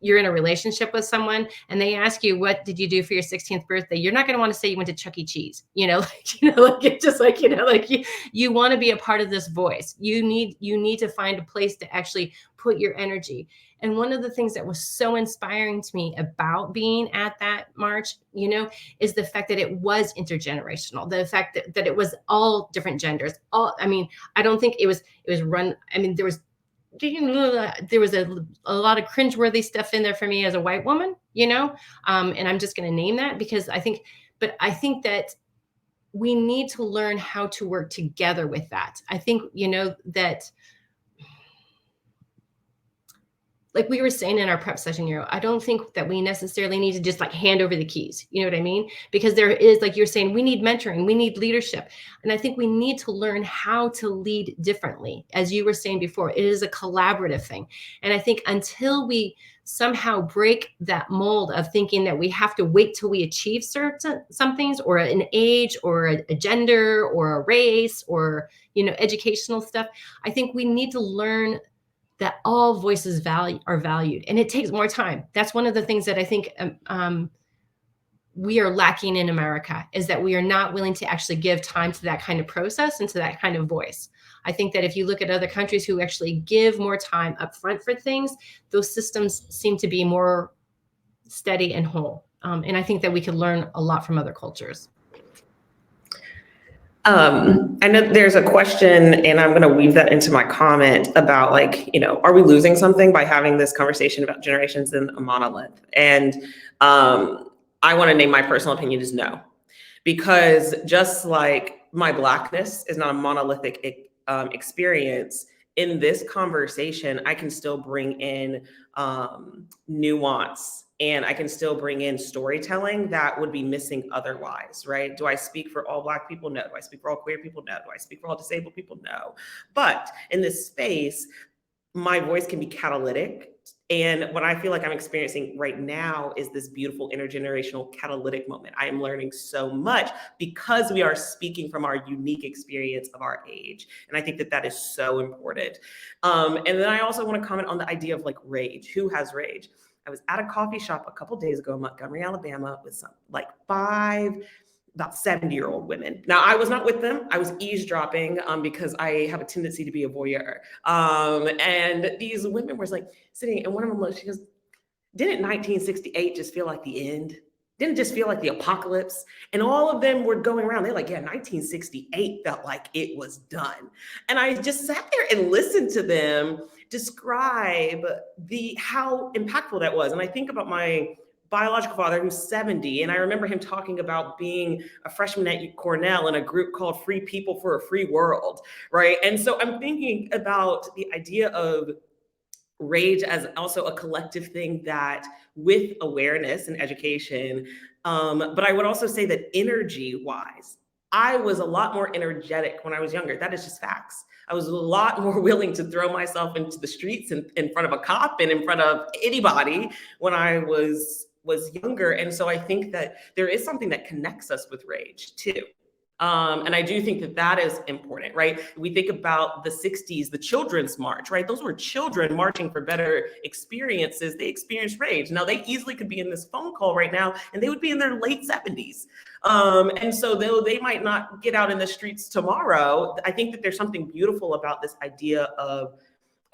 you're in a relationship with someone and they ask you, what did you do for your 16th birthday? You're not going to want to say you went to Chuck E. Cheese, like it's just like, like you want to be a part of this voice. You need to find a place to actually put your energy. And one of the things that was so inspiring to me about being at that march, is the fact that it was intergenerational, the fact that it was all different genders. I don't think it was run. There was a lot of cringeworthy stuff in there for me as a white woman, and I'm just going to name that because I think that we need to learn how to work together with that. I think, that, like we were saying in our prep session, I don't think that we necessarily need to just like hand over the keys. You know what I mean? Because there is, like you're saying, we need mentoring, we need leadership. And I think we need to learn how to lead differently. As you were saying before, it is a collaborative thing. And I think until we somehow break that mold of thinking that we have to wait till we achieve some things, or an age or a gender or a race or, educational stuff, I think we need to learn that all voices are valued, and it takes more time. That's one of the things that I think we are lacking in America, is that we are not willing to actually give time to that kind of process and to that kind of voice. I think that if you look at other countries who actually give more time up front for things, those systems seem to be more steady and whole. And I think that we could learn a lot from other cultures. I know there's a question, and I'm going to weave that into my comment about, like, are we losing something by having this conversation about generations in a monolith? And I want to name my personal opinion is no, because just like my Blackness is not a monolithic experience, in this conversation, I can still bring in nuance, and I can still bring in storytelling that would be missing otherwise, right? Do I speak for all Black people? No. Do I speak for all queer people? No. Do I speak for all disabled people? No. But in this space, my voice can be catalytic. And what I feel like I'm experiencing right now is this beautiful intergenerational catalytic moment. I am learning so much because we are speaking from our unique experience of our age. And I think that that is so important. And then I also want to comment on the idea of like rage. Who has rage? I was at a coffee shop a couple days ago in Montgomery, Alabama, with some like 5 about 70-year-old women. Now, I was not with them. I was eavesdropping because I have a tendency to be a voyeur. And these women were like sitting, and one of them looked, she goes, didn't 1968 just feel like the end? Didn't it just feel like the apocalypse? And all of them were going around. They're like, yeah, 1968 felt like it was done. And I just sat there and listened to them describe how impactful that was. And I think about my biological father, who's 70, and I remember him talking about being a freshman at Cornell in a group called Free People for a Free World, right? And so I'm thinking about the idea of rage as also a collective thing that with awareness and education, but I would also say that energy-wise, I was a lot more energetic when I was younger. That is just facts. I was a lot more willing to throw myself into the streets in front of a cop and in front of anybody when I was younger. And so I think that there is something that connects us with rage too. And I do think that that is important, right? We think about the 60s, the Children's March, right? Those were children marching for better experiences. They experienced rage. Now, they easily could be in this phone call right now, and they would be in their late 70s. And so though they might not get out in the streets tomorrow, I think that there's something beautiful about this idea of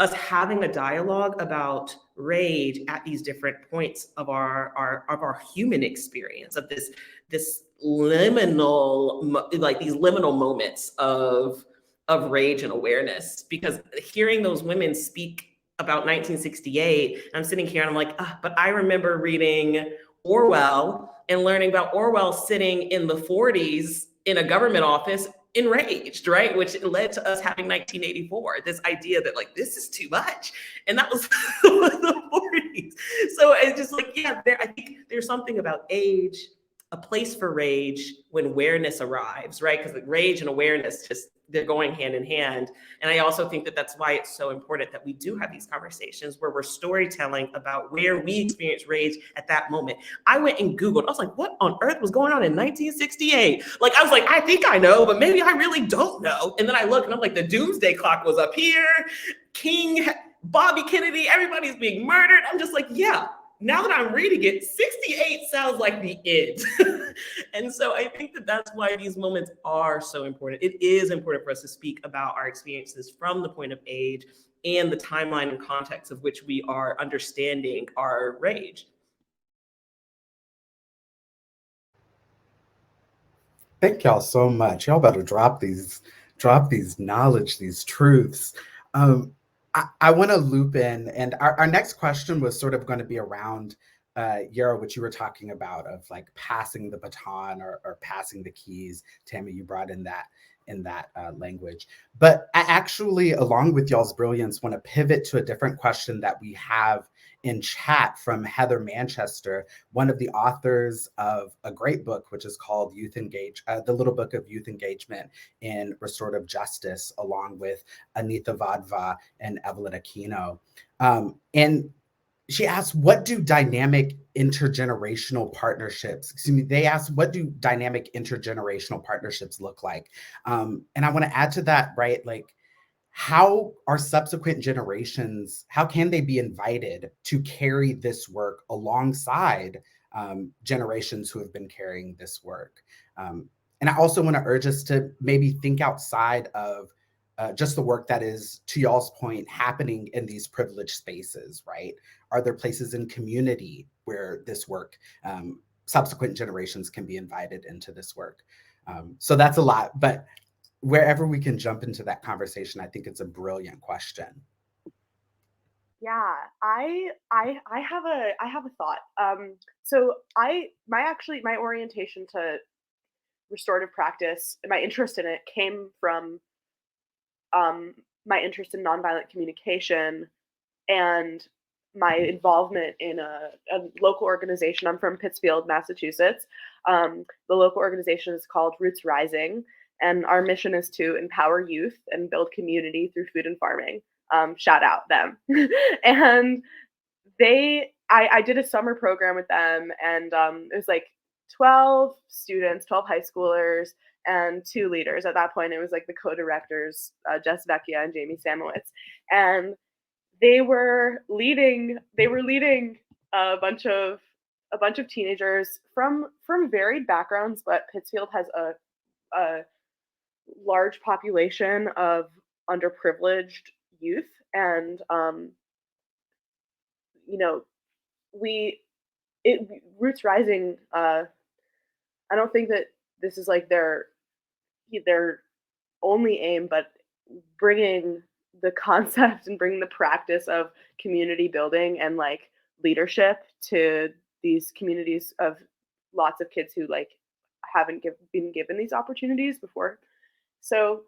us having a dialogue about rage at these different points of our human experience, of this liminal, like these liminal moments of rage and awareness. Because hearing those women speak about 1968, I'm sitting here and I'm like, but I remember reading Orwell and learning about Orwell sitting in the 40s in a government office enraged, right? Which led to us having 1984, this idea that like, this is too much. And that was the 40s. So it's just like, yeah, I think there's something about age, a place for rage when awareness arrives, right? Because like rage and awareness, they're going hand in hand. And I also think that that's why it's so important that we do have these conversations where we're storytelling about where we experience rage at that moment. I went and Googled, I was like, what on earth was going on in 1968? Like, I was like, I think I know, but maybe I really don't know. And then I look and I'm like, the doomsday clock was up here, King, Bobby Kennedy, everybody's being murdered. I'm just like, yeah. Now that I'm reading it, 68 sounds like the end. And so I think that that's why these moments are so important. It is important for us to speak about our experiences from the point of age and the timeline and context of which we are understanding our rage. Thank y'all so much. Y'all better drop these knowledge, these truths. I want to loop in, and our next question was sort of going to be around Yarrow, what you were talking about of like passing the baton or passing the keys. Tammy, you brought in that language. But I actually, along with y'all's brilliance, want to pivot to a different question that we have in chat from Heather Manchester, one of the authors of a great book, which is called The Little Book of Youth Engagement in Restorative Justice, along with Anita Vadva and Evelyn Aquino. And she asked, what do dynamic intergenerational partnerships, they asked, what do dynamic intergenerational partnerships look like? And I want to add to that, right? Like, how are subsequent generations, how can they be invited to carry this work alongside generations who have been carrying this work? And I also want to urge us to maybe think outside of just the work that is, to y'all's point, happening in these privileged spaces, right? Are there places in community where this work, subsequent generations can be invited into this work? So that's a lot, but wherever we can jump into that conversation, I think it's a brilliant question. Yeah, I have a thought. So my orientation to restorative practice, my interest in it came from my interest in nonviolent communication and my involvement in a local organization. I'm from Pittsfield, Massachusetts. The local organization is called Roots Rising, and our mission is to empower youth and build community through food and farming. Shout out them. And I did a summer program with them, and it was like 12 students, 12 high schoolers, and 2 leaders. At that point, it was like the co-directors, Jess Vecchia and Jamie Samowitz. And they were leading a bunch of teenagers from varied backgrounds, but Pittsfield has a large population of underprivileged youth, and you know, Roots Rising. I don't think that this is like their only aim, but bringing the concept and bringing the practice of community building and like leadership to these communities of lots of kids who like haven't been given these opportunities before. So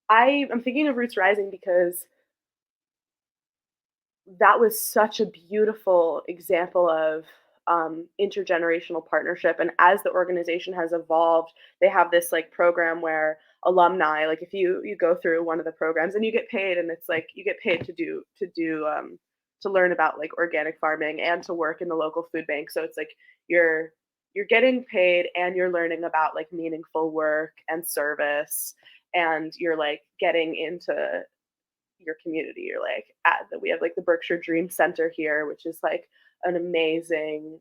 I am thinking of Roots Rising because that was such a beautiful example of intergenerational partnership. And as the organization has evolved, they have this like program where alumni, like if you go through one of the programs and you get paid, and it's like you get paid to learn about like organic farming and to work in the local food bank. So it's like you're getting paid and you're learning about like meaningful work and service, and you're like getting into your community. You're like we have like the Berkshire Dream Center here, which is like an amazing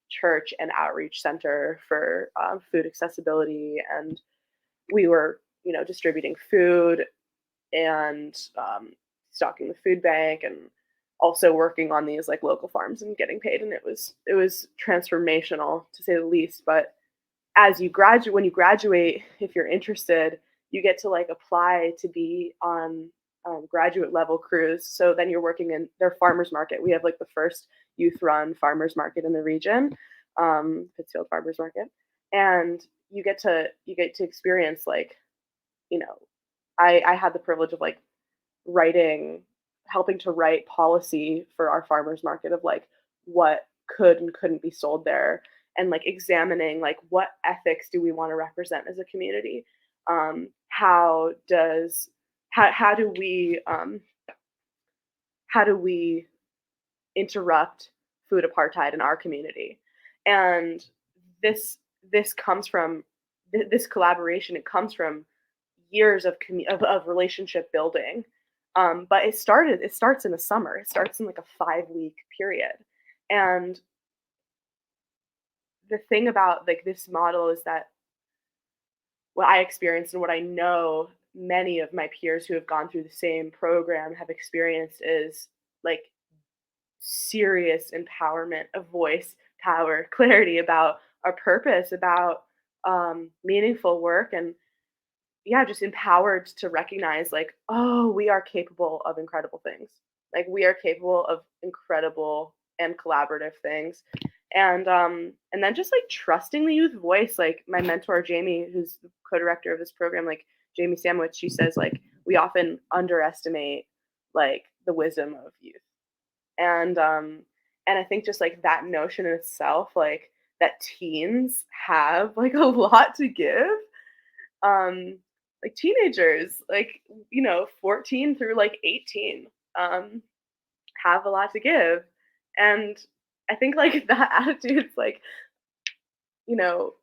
church and outreach center for food accessibility, and we were distributing food and stocking the food bank and also working on these like local farms and getting paid, and it was transformational to say the least. But as when you graduate, if you're interested, you get to like apply to be on graduate level crews. So then you're working in their farmers market. We have like the first youth run farmers market in the region, Pittsfield Farmers Market, and you get to experience like, I had the privilege of like helping to write policy for our farmers market of like what could and couldn't be sold there, and like examining like what ethics do we want to represent as a community. How do we interrupt food apartheid in our community? And this comes from this collaboration. It comes from years of relationship building. But it starts in the summer. It starts in like a 5-week period. And the thing about like this model is that what I experienced and what I know many of my peers who have gone through the same program have experienced is like serious empowerment of voice, power, clarity about our purpose, about meaningful work, and yeah, just empowered to recognize like, oh, we are capable of incredible things. Like we are capable of incredible and collaborative things. And then just like trusting the youth voice, like my mentor Jamie, who's the co-director of this program, like Jamie Samowitz, she says like we often underestimate like the wisdom of youth. And I think just like that notion in itself, like that teens have like a lot to give. Like teenagers, like 14 through like 18, have a lot to give. And I think like that attitude's like, it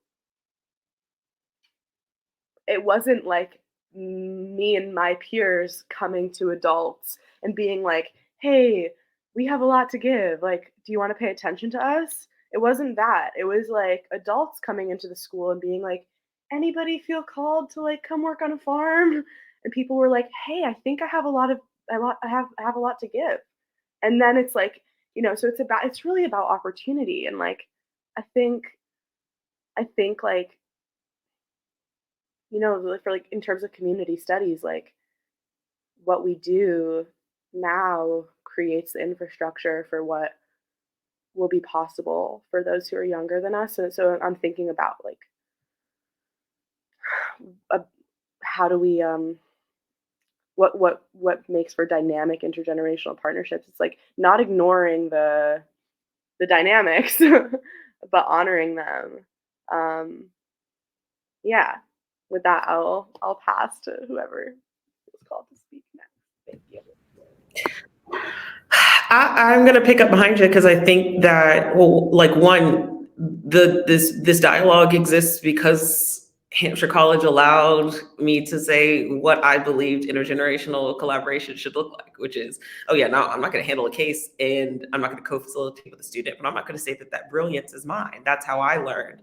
wasn't like me and my peers coming to adults and being like, hey, we have a lot to give. Like, do you want to pay attention to us? It wasn't that. It was like adults coming into the school and being like, anybody feel called to like come work on a farm? And people were like, hey, I think I have I have a lot to give. And then it's like, so it's really about opportunity. And like, I think like, for like in terms of community studies, like what we do now creates the infrastructure for what will be possible for those who are younger than us. And so I'm thinking about like how do we what makes for dynamic intergenerational partnerships. It's like not ignoring the dynamics but honoring them. Yeah, with that I'll pass to whoever is called to speak next. Thank you. I'm going to pick up behind you because I think that, well, like one, this dialogue exists because Hampshire College allowed me to say what I believed intergenerational collaboration should look like, which is, oh yeah, no, I'm not going to handle a case and I'm not going to co-facilitate with a student, but I'm not going to say that brilliance is mine. That's how I learned.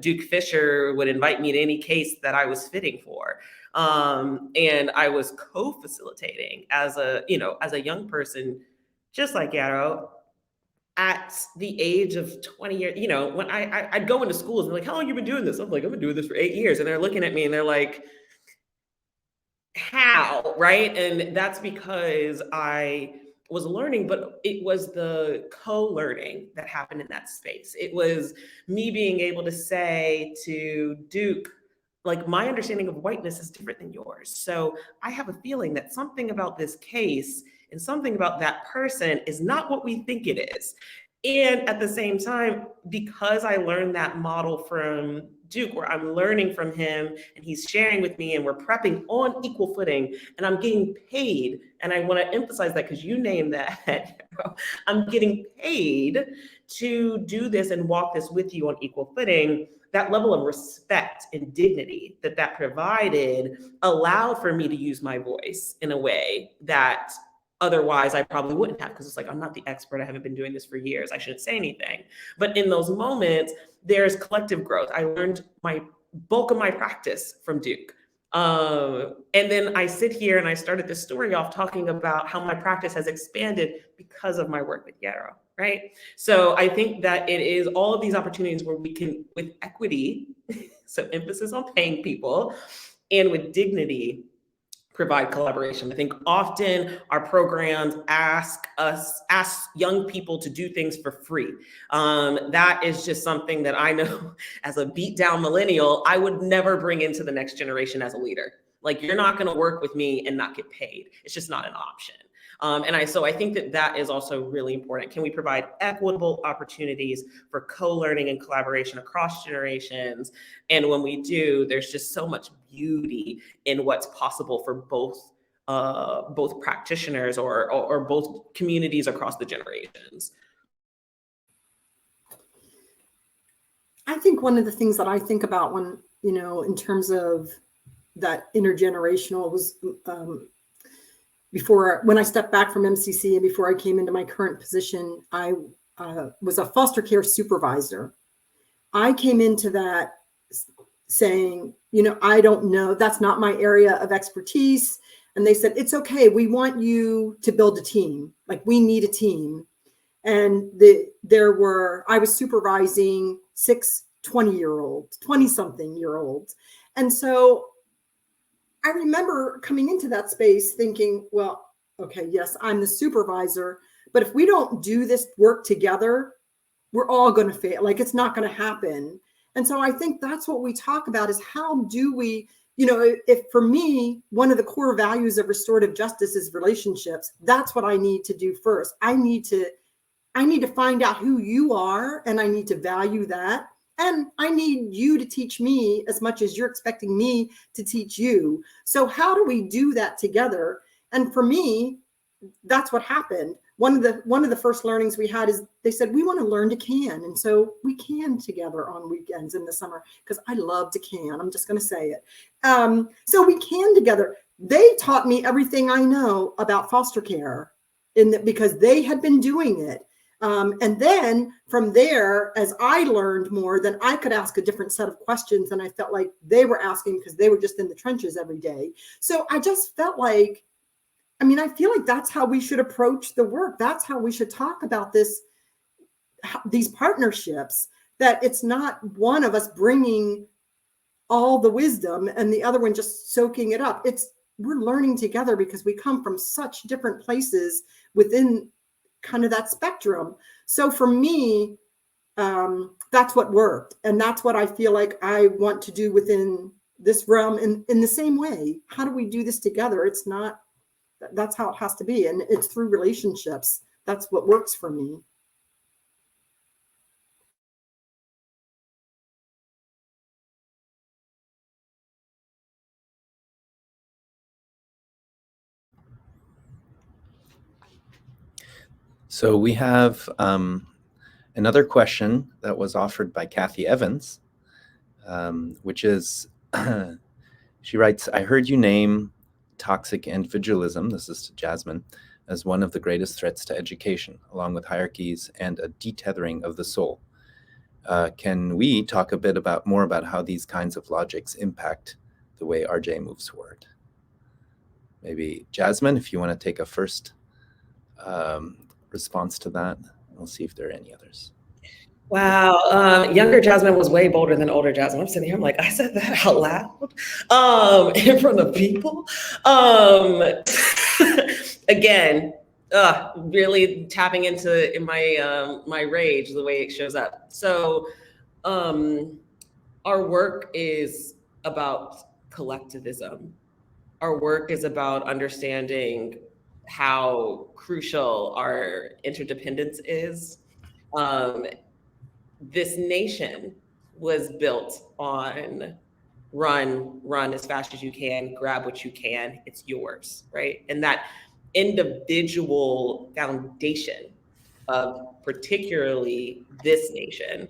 Duke Fisher would invite me to any case that I was fitting for. And I was co-facilitating as a young person, just like Yarrow, at the age of 20 years, when I'd go into schools and they're like, how long have you been doing this? I'm like, I've been doing this for 8 years. And they're looking at me and they're like, how, right? And that's because I was learning, but it was the co-learning that happened in that space. It was me being able to say to Duke, like, my understanding of whiteness is different than yours. So I have a feeling that something about this case and something about that person is not what we think it is. And at the same time, because I learned that model from Duke, where I'm learning from him and he's sharing with me and we're prepping on equal footing and I'm getting paid. And I want to emphasize that because you named that. I'm getting paid to do this and walk this with you on equal footing. That level of respect and dignity that provided allowed for me to use my voice in a way that otherwise I probably wouldn't have, because it's like, I'm not the expert. I haven't been doing this for years. I shouldn't say anything. But in those moments, there's collective growth. I learned my bulk of my practice from Duke. And then I sit here and I started this story off talking about how my practice has expanded because of my work with Yarrow, right? So I think that it is all of these opportunities where we can, with equity, so emphasis on paying people, and with dignity, provide collaboration. I think often our programs ask young people to do things for free. That is just something that I know as a beat down millennial, I would never bring into the next generation as a leader. Like, you're not going to work with me and not get paid. It's just not an option. So I think that is also really important. Can we provide equitable opportunities for co-learning and collaboration across generations? And when we do, there's just so much beauty in what's possible for both practitioners or both communities across the generations. I think one of the things that I think about when, in terms of that intergenerational was when I stepped back from MCC and before I came into my current position, I was a foster care supervisor. I came into that saying, you know, I don't know, that's not my area of expertise. And they said, it's okay, we want you to build a team. Like, we need a team. And I was supervising 6 20-something-year-olds. And so I remember coming into that space thinking, well, okay, yes, I'm the supervisor, but if we don't do this work together, we're all going to fail. Like, it's not going to happen. And so I think that's what we talk about, is how do we, you know, if for me, one of the core values of restorative justice is relationships. That's what I need to do first. I need to find out who you are, and I need to value that. And I need you to teach me as much as you're expecting me to teach you. So how do we do that together? And for me, that's what happened. One of the first learnings we had is they said, we want to learn to can. And so we can together on weekends in the summer, because I love to can. I'm just going to say it. So we can together. They taught me everything I know about foster care because they had been doing it. And then from there, as I learned more, then I could ask a different set of questions. And I felt like they were asking because they were just in the trenches every day. So I just felt like, I mean, I feel like that's how we should approach the work. That's how we should talk about these partnerships, that it's not one of us bringing all the wisdom and the other one just soaking it up. We're learning together because we come from such different places within kind of that spectrum. So for me, that's what worked. And that's what I feel like I want to do within this realm in the same way. How do we do this together? That's how it has to be. And it's through relationships. That's what works for me. So we have another question that was offered by Kathy Evans, which is, she writes, I heard you name toxic individualism, this is to Jasmyn, as one of the greatest threats to education, along with hierarchies and a detethering of the soul. Can we talk a bit more about how these kinds of logics impact the way RJ moves forward? Maybe Jasmyn, if you want to take a first response to that. We'll see if there are any others. Wow, younger Jasmyn was way bolder than older Jasmyn. I'm sitting here, I'm like, I said that out loud in front of people. Again, really tapping into my rage, the way it shows up. So our work is about collectivism. Our work is about understanding how crucial our interdependence is. This nation was built on run as fast as you can, grab what you can, it's yours, right? And that individual foundation of particularly this nation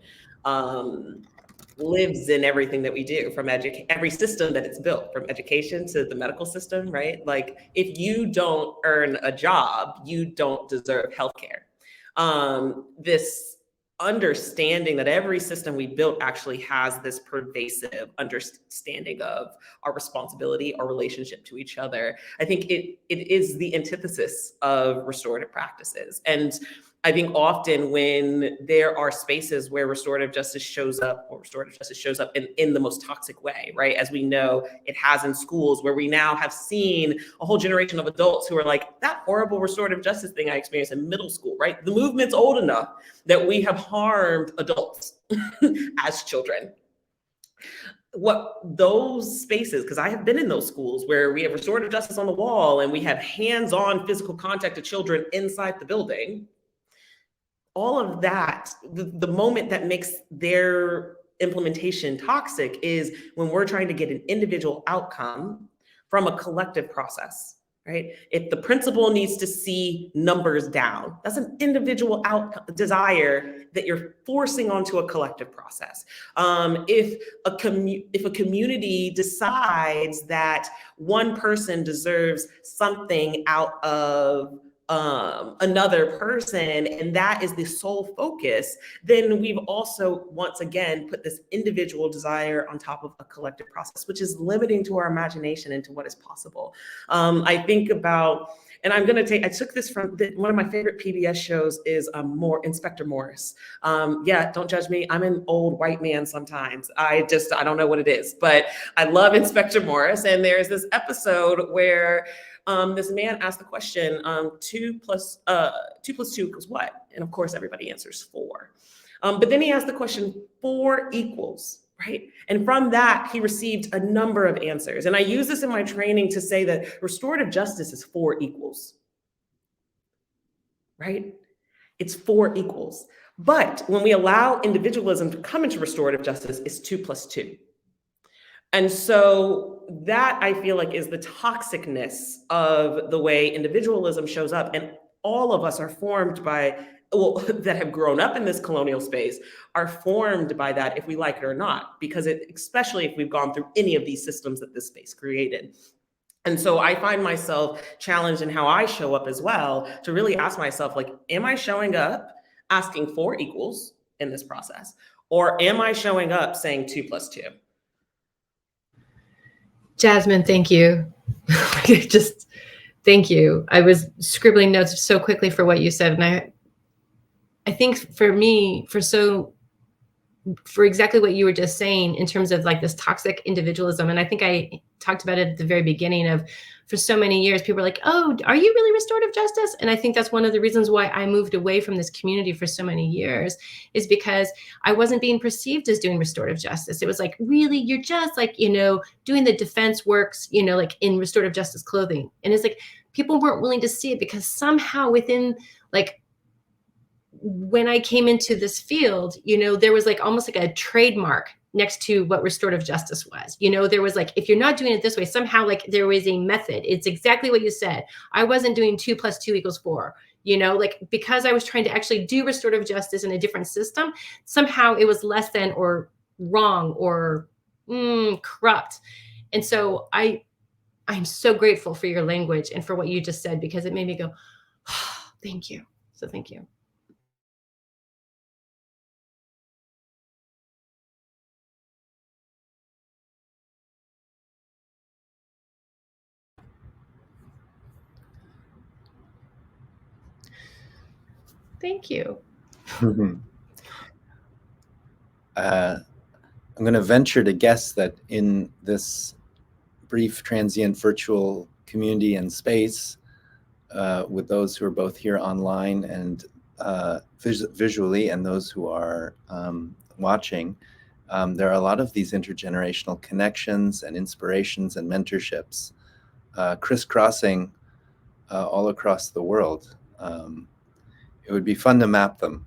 lives in everything that we do, from every system that it's built, from education to the medical system, right? Like, if you don't earn a job, you don't deserve healthcare. This understanding that every system we built actually has this pervasive understanding of our responsibility, our relationship to each other. I think it is the antithesis of restorative practices. And I think often when there are spaces where restorative justice shows up in the most toxic way, right? As we know, it has in schools, where we now have seen a whole generation of adults who are like, that horrible restorative justice thing I experienced in middle school, right? The movement's old enough that we have harmed adults as children. What those spaces, because I have been in those schools where we have restorative justice on the wall and we have hands-on physical contact to children inside the building, all of that, the moment that makes their implementation toxic is when we're trying to get an individual outcome from a collective process, right? If the principal needs to see numbers down, that's an individual desire that you're forcing onto a collective process. If a community decides that one person deserves something out of another person, and that is the sole focus, then we've also once again put this individual desire on top of a collective process, which is limiting to our imagination and to what is possible. I think about, and I took this from one of my favorite PBS shows is Inspector Morse. Yeah, don't judge me. I'm an old white man sometimes. I don't know what it is, but I love Inspector Morse. And there's this episode where this man asked the question, 2 plus 2 equals what? And of course, everybody answers 4. But then he asked the question, 4 equals, right? And from that, he received a number of answers. And I use this in my training to say that restorative justice is 4 equals, right? It's 4 equals. But when we allow individualism to come into restorative justice, it's 2 plus 2. And so that I feel like is the toxicness of the way individualism shows up. And all of us are formed by, that have grown up in this colonial space are formed by that, if we like it or not, because especially if we've gone through any of these systems that this space created. And so I find myself challenged in how I show up as well, to really ask myself, like, am I showing up asking 4 equals in this process? Or am I showing up saying 2 plus 2? Jasmyn, thank you. Just thank you. I was scribbling notes so quickly for what you said. And I think for me, for exactly what you were just saying in terms of like this toxic individualism. And I think I talked about it at the very beginning of, for so many years, people are like, oh, are you really restorative justice? And I think that's one of the reasons why I moved away from this community for so many years, is because I wasn't being perceived as doing restorative justice. It was like, really, you're just like, doing the defense works, like in restorative justice clothing. And it's like, people weren't willing to see it because somehow within like, when I came into this field, there was like almost like a trademark next to what restorative justice was. There was like, if you're not doing it this way, somehow like there was a method. It's exactly what you said. I wasn't doing 2 plus 2 equals 4, like because I was trying to actually do restorative justice in a different system, somehow it was less than or wrong or corrupt. And so I'm so grateful for your language and for what you just said, because it made me go, oh, thank you. So thank you. Thank you. I'm going to venture to guess that in this brief transient virtual community and space, with those who are both here online and visually, and those who are watching, there are a lot of these intergenerational connections and inspirations and mentorships crisscrossing all across the world. It would be fun to map them.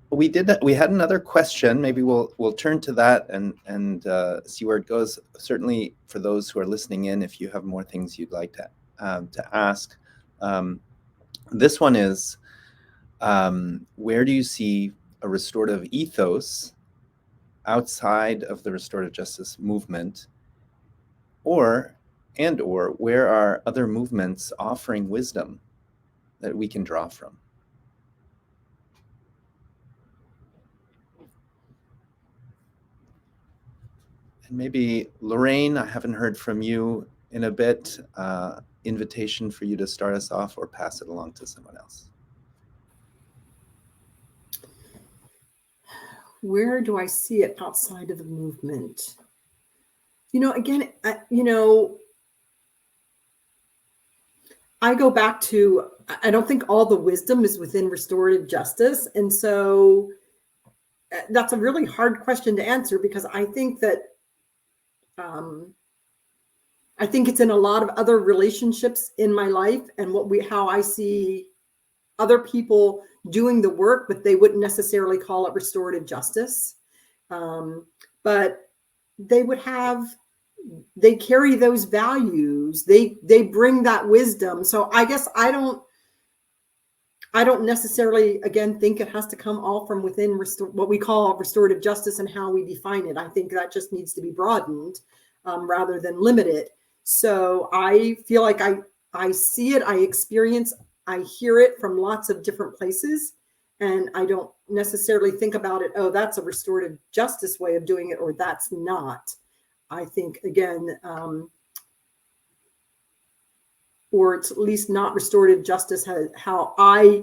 We had another question. Maybe we'll turn to that and see where it goes. Certainly, for those who are listening in, if you have more things you'd like to ask, this one is: where do you see a restorative ethos outside of the restorative justice movement, or where are other movements offering wisdom that we can draw from? And maybe Lorraine, I haven't heard from you in a bit. Invitation for you to start us off, or pass it along to someone else. Where do I see it outside of the movement? Again, I go back to, I don't think all the wisdom is within restorative justice. And so that's a really hard question to answer, because I think that I think it's in a lot of other relationships in my life, and how I see other people doing the work, but they wouldn't necessarily call it restorative justice. But they carry those values. They bring that wisdom. So I guess I don't necessarily, again, think it has to come all from within what we call restorative justice and how we define it. I think that just needs to be broadened rather than limited. So I feel like I see it, I experience, I hear it from lots of different places. And I don't necessarily think about it, oh, that's a restorative justice way of doing it, or that's not. I think, again, or it's at least not restorative justice, how I,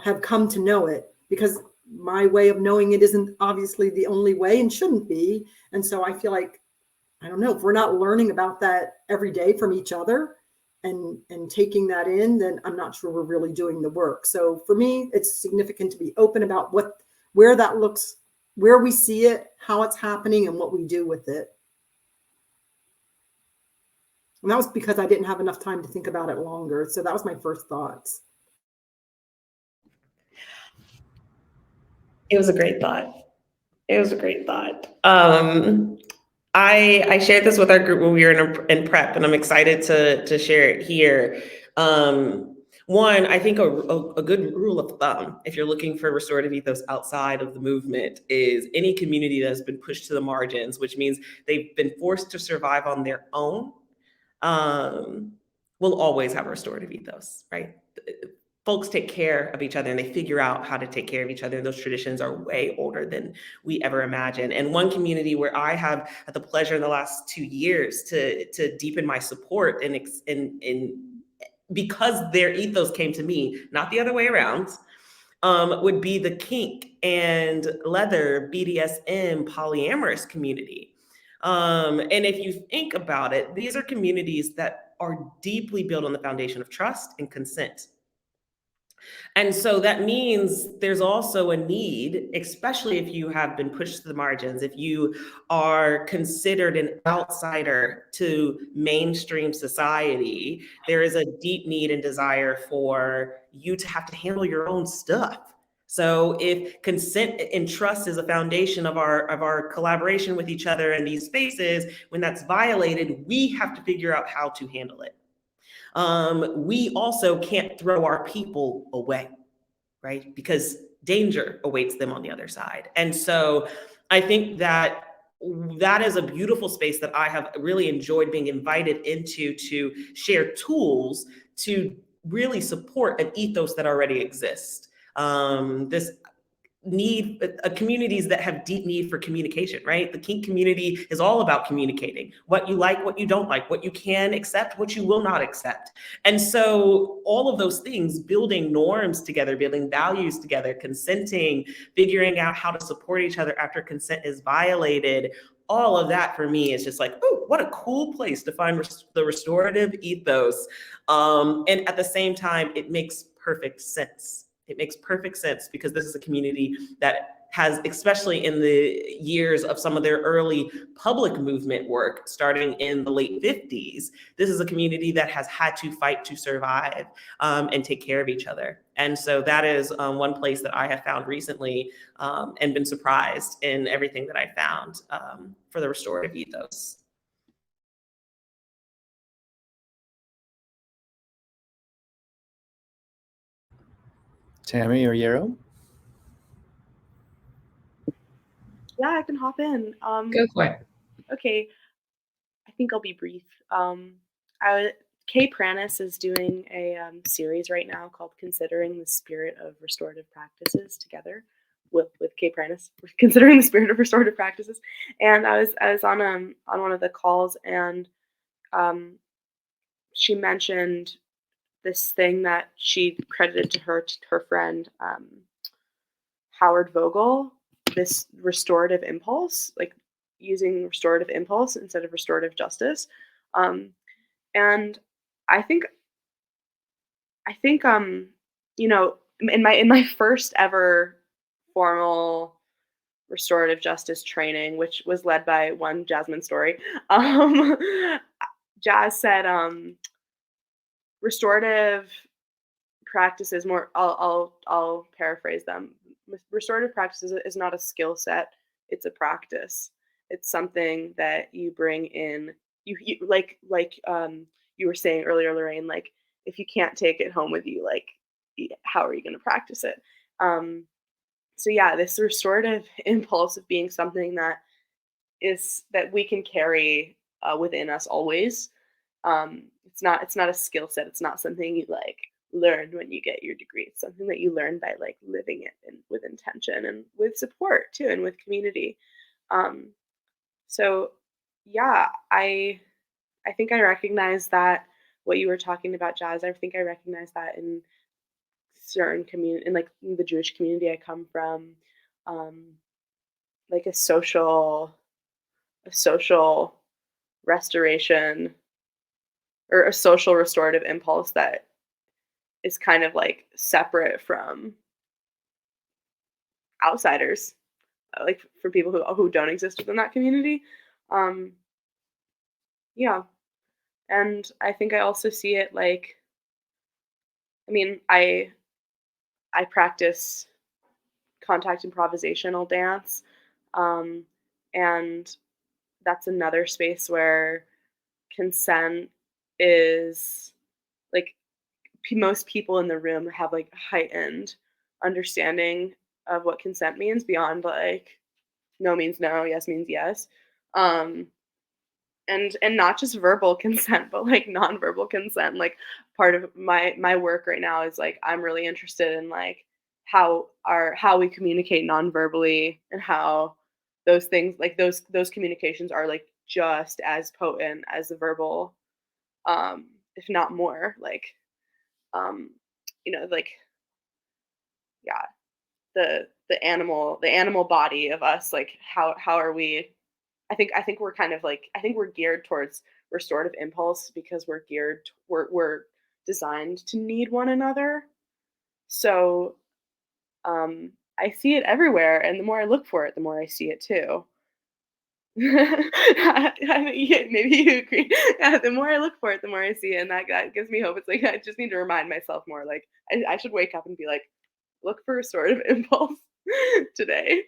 have come to know it, because my way of knowing it isn't obviously the only way and shouldn't be. And so I feel like, I don't know, if we're not learning about that every day from each other and taking that in, then I'm not sure we're really doing the work. So for me, it's significant to be open about where that looks, where we see it, how it's happening, and what we do with it. And that was because I didn't have enough time to think about it longer. So that was my first thoughts. It was a great thought. It was a great thought. I shared this with our group when we were in prep, and I'm excited to share it here. One, I think a good rule of thumb, if you're looking for restorative ethos outside of the movement, is any community that has been pushed to the margins, which means they've been forced to survive on their own, will always have a restorative ethos, right? Folks take care of each other and they figure out how to take care of each other. Those traditions are way older than we ever imagined. And one community where I have had the pleasure in the last 2 years to deepen my support and because their ethos came to me, not the other way around, would be the kink and leather BDSM polyamorous community. And if you think about it, these are communities that are deeply built on the foundation of trust and consent. And so that means there's also a need, especially if you have been pushed to the margins, if you are considered an outsider to mainstream society, there is a deep need and desire for you to have to handle your own stuff. So if consent and trust is a foundation of our collaboration with each other in these spaces, when that's violated, we have to figure out how to handle it. We also can't throw our people away, right? Because danger awaits them on the other side. And so I think that is a beautiful space that I have really enjoyed being invited into, to share tools to really support an ethos that already exists. This need communities that have deep need for communication, right? The kink community is all about communicating what you like, what you don't like, what you can accept, what you will not accept. And so all of those things, building norms together, building values together, consenting, figuring out how to support each other after consent is violated, all of that for me is just like, oh, what a cool place to find the restorative ethos. And at the same time, it makes perfect sense. It makes perfect sense because this is a community that has, especially in the years of some of their early public movement work, starting in the late 50s, this is a community that has had to fight to survive and take care of each other. And so that is one place that I have found recently and been surprised in everything that I found for the restorative ethos. Tammy or Yarrow? Yeah, I can hop in. Go for it. Okay, I think I'll be brief. Kay Pranis is doing a series right now called "Considering the Spirit of Restorative Practices" together with Kay Pranis, considering the spirit of restorative practices. And I was on one of the calls, and she mentioned this thing that she credited to her friend Howard Vogel, this restorative impulse, like using restorative impulse instead of restorative justice. And I think in my first ever formal restorative justice training, which was led by one Jasmyn Story, Jazz said restorative practices, more I'll paraphrase them. Restorative practices is not a skill set, it's a practice. It's something that you bring in. You like you were saying earlier, Lorraine, like if you can't take it home with you, like how are you going to practice it? So yeah, this restorative impulse of being something that we can carry within us always, It's not a skill set. It's not something you like learn when you get your degree. It's something that you learn by like living it and with intention and with support too, and with community. Um, so yeah, I think I recognize that what you were talking about, Jazz. I think I recognize that in certain community, in like the Jewish community I come from, um, like a social restoration or a social restorative impulse that is kind of like separate from outsiders, like for people who don't exist within that community. Um, yeah, and I think I also see it like, I mean, I practice contact improvisational dance, um, and that's another space where consent is like most people in the room have like heightened understanding of what consent means beyond like no means no, yes means yes. Um, and not just verbal consent, but like nonverbal consent. Like part of my work right now is like I'm really interested in like how we communicate nonverbally and how those things like those communications are like just as potent as the verbal, if not more. Like um, like yeah, the animal body of us, like how are we, I think we're kind of like I think we're geared towards restorative impulse because we're designed to need one another. So I see it everywhere, and the more I look for it, the more I see it too. Yeah, maybe you agree. Yeah, the more I look for it, the more I see it, and that gives me hope. It's like I just need to remind myself more. Like I should wake up and be like, look for restorative impulse today,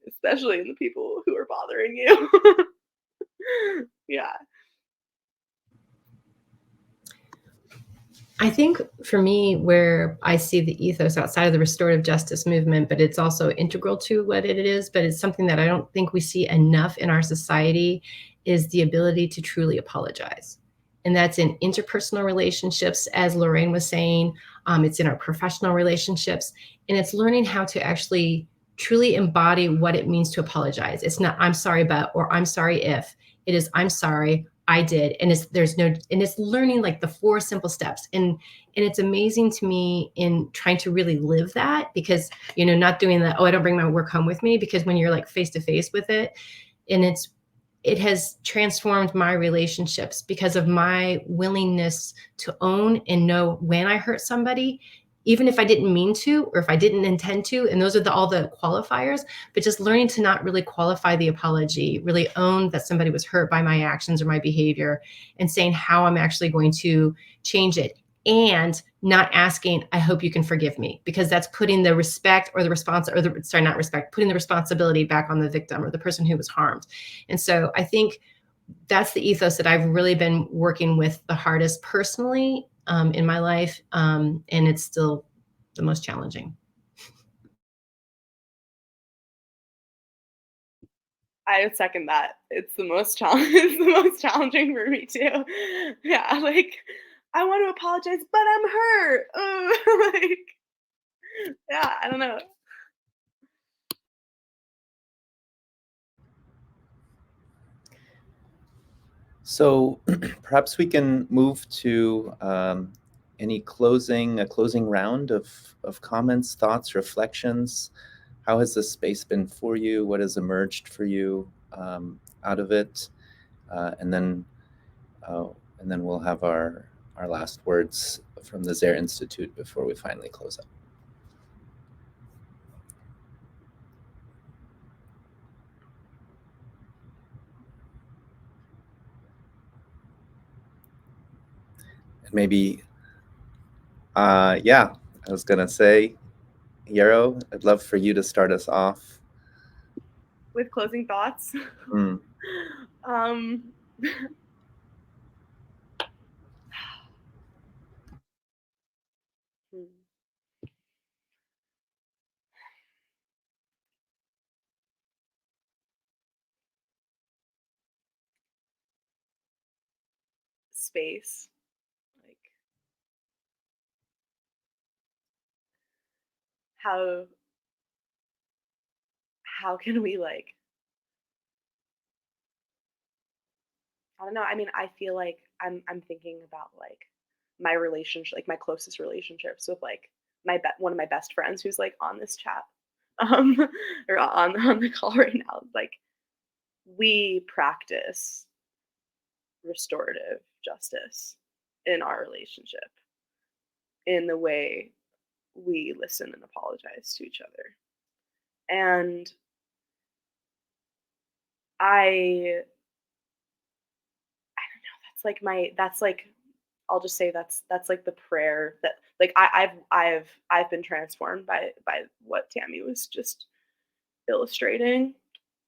especially in the people who are bothering you. Yeah. I think for me, where I see the ethos outside of the restorative justice movement, but it's also integral to what it is, but it's something that I don't think we see enough in our society, is the ability to truly apologize. And that's in interpersonal relationships, as Lorraine was saying, it's in our professional relationships, and it's learning how to actually truly embody what it means to apologize. It's not I'm sorry, but, or I'm sorry if. It is I'm sorry, I did. And it's learning like the 4 simple steps. And it's amazing to me in trying to really live that, because, not doing that, oh, I don't bring my work home with me, because when you're like face to face with it, and it has transformed my relationships because of my willingness to own and know when I hurt somebody, even if I didn't mean to, or if I didn't intend to. And those are all the qualifiers, but just learning to not really qualify the apology, really own that somebody was hurt by my actions or my behavior, and saying how I'm actually going to change it. And not asking, I hope you can forgive me, because that's putting the respect or the response, or the, sorry, not respect, putting the responsibility back on the victim or the person who was harmed. And so I think that's the ethos that I've really been working with the hardest personally, in my life. And it's still the most challenging. I would second that. It's the most it's the most challenging for me too. Yeah, like I want to apologize, but I'm hurt. Like, yeah, I don't know. So perhaps we can move to a closing round of comments, thoughts, reflections. How has this space been for you? What has emerged for you out of it? And then we'll have our last words from the Zehr Institute before we finally close up. And maybe, yeah, I was gonna say, Yarrow, I'd love for you to start us off. With closing thoughts. Mm. um hmm. space. Like, how can we, like, I don't know. I mean, I feel like I'm thinking about like my relationship, like my closest relationships with like one of my best friends who's like on this chat, um, or on the call right now. Like, we practice restorative justice in our relationship in the way we listen and apologize to each other. And I don't know, that's like I'll just say that's like the prayer that, like, I've been transformed by what Tammy was just illustrating,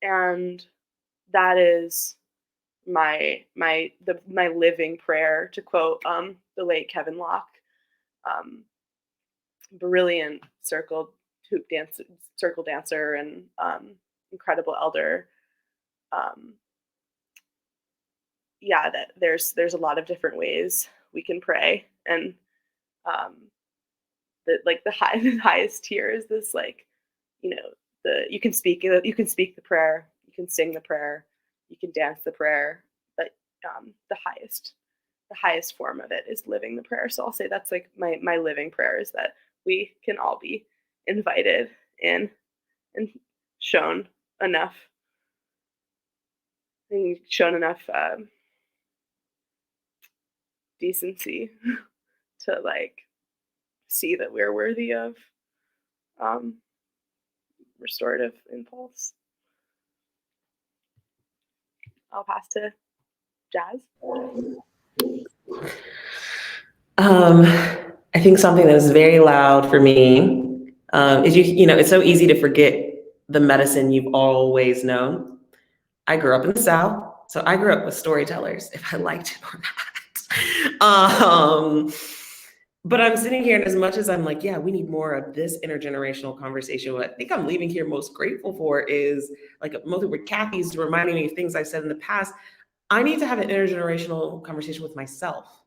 and that is my living prayer, to quote the late Kevin Locke, brilliant circle dancer and incredible elder. Yeah, that there's a lot of different ways we can pray, and the highest tier is this, like, you can speak the prayer, you can sing the prayer, you can dance the prayer, but the highest form of it is living the prayer. So I'll say that's like my living prayer, is that we can all be invited in and shown enough decency to, like, see that we're worthy of restorative impulse. I'll pass to Jazz. I think something that was very loud for me is it's so easy to forget the medicine you've always known. I grew up in the South, so I grew up with storytellers, if I liked it or not. But I'm sitting here, and as much as I'm like, yeah, we need more of this intergenerational conversation, what I think I'm leaving here most grateful for is, like, mostly with Kathy's reminding me of things I've said in the past. I need to have an intergenerational conversation with myself.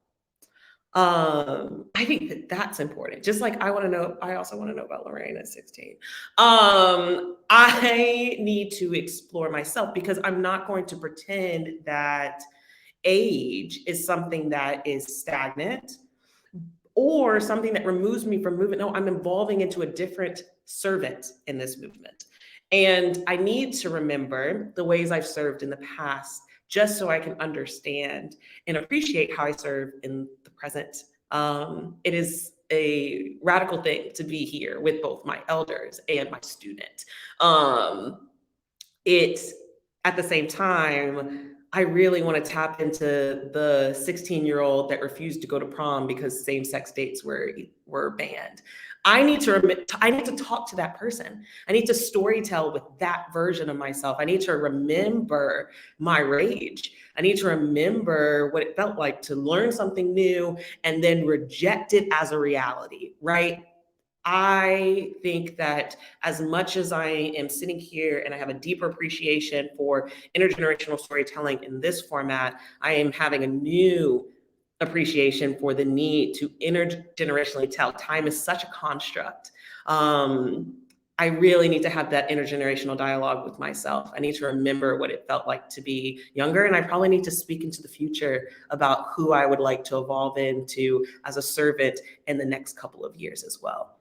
I think that that's important. Just like I also want to know about Lorraine at 16. I need to explore myself, because I'm not going to pretend that age is something that is stagnant or something that removes me from movement. No, I'm evolving into a different servant in this movement. And I need to remember the ways I've served in the past, just so I can understand and appreciate how I serve in the present. It is a radical thing to be here with both my elders and my student. It's at the same time, I really want to tap into the 16-year-old that refused to go to prom because same-sex dates were banned. I need to talk to that person. I need to storytell with that version of myself. I need to remember my rage. I need to remember what it felt like to learn something new and then reject it as a reality, right? I think that as much as I am sitting here and I have a deeper appreciation for intergenerational storytelling in this format, I am having a new appreciation for the need to intergenerationally tell. Time is such a construct. I really need to have that intergenerational dialogue with myself. I need to remember what it felt like to be younger, and I probably need to speak into the future about who I would like to evolve into as a servant in the next couple of years as well.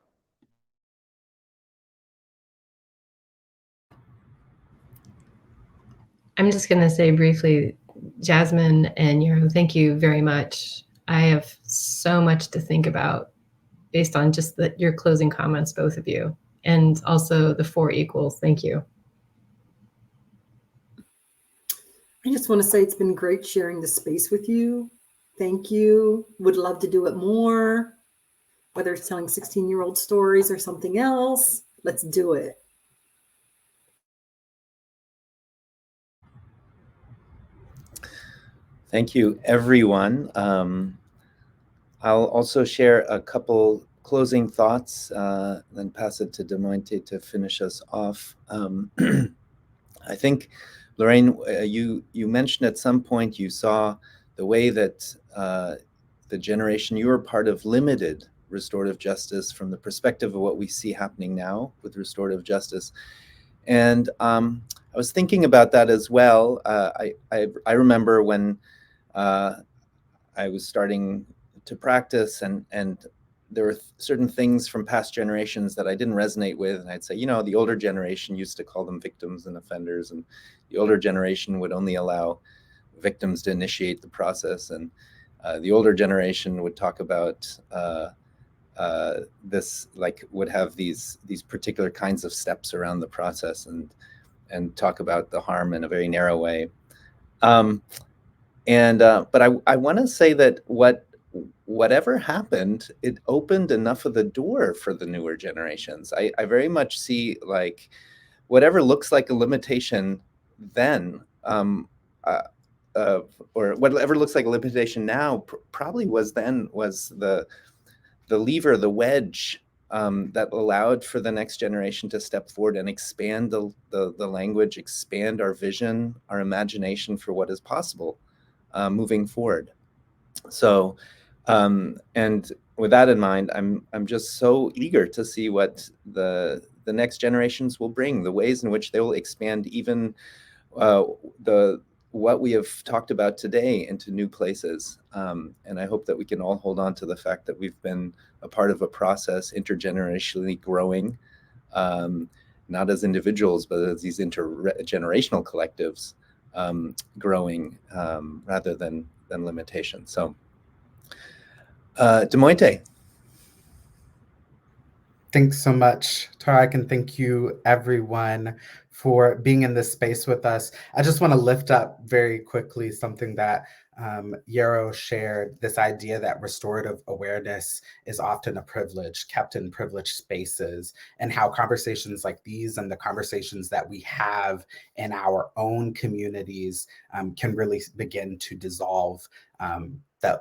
I'm just going to say briefly, Jasmyn and Yarrow, thank you very much. I have so much to think about based on just your closing comments, both of you, and also the 4 equals. Thank you. I just want to say it's been great sharing the space with you. Thank you. Would love to do it more, whether it's telling 16-year-old stories or something else. Let's do it. Thank you, everyone. I'll also share a couple closing thoughts, then pass it to Des Moines to finish us off. I think, Lorraine, you mentioned at some point you saw the way that the generation you were part of limited restorative justice from the perspective of what we see happening now with restorative justice. And I was thinking about that as well. I remember when I was starting to practice, and there were certain things from past generations that I didn't resonate with. And I'd say, you know, the older generation used to call them victims and offenders, and the older generation would only allow victims to initiate the process. And the older generation would talk about this, like, would have these particular kinds of steps around the process, and talk about the harm in a very narrow way. But I want to say that whatever happened, it opened enough of the door for the newer generations. I very much see, like, whatever looks like a limitation then, or whatever looks like a limitation now, probably was the lever, the wedge that allowed for the next generation to step forward and expand the language, expand our vision, our imagination for what is possible moving forward. So, and with that in mind, I'm just so eager to see what the next generations will bring, the ways in which they will expand even what we have talked about today into new places. And I hope that we can all hold on to the fact that we've been a part of a process intergenerationally growing, not as individuals, but as these intergenerational collectives growing rather than limitation. So, Demointe. Thanks so much, Tarak, and thank you, everyone, for being in this space with us. I just want to lift up very quickly something that Yarrow shared, this idea that restorative awareness is often a privilege, kept in privileged spaces, and how conversations like these and the conversations that we have in our own communities can really begin to dissolve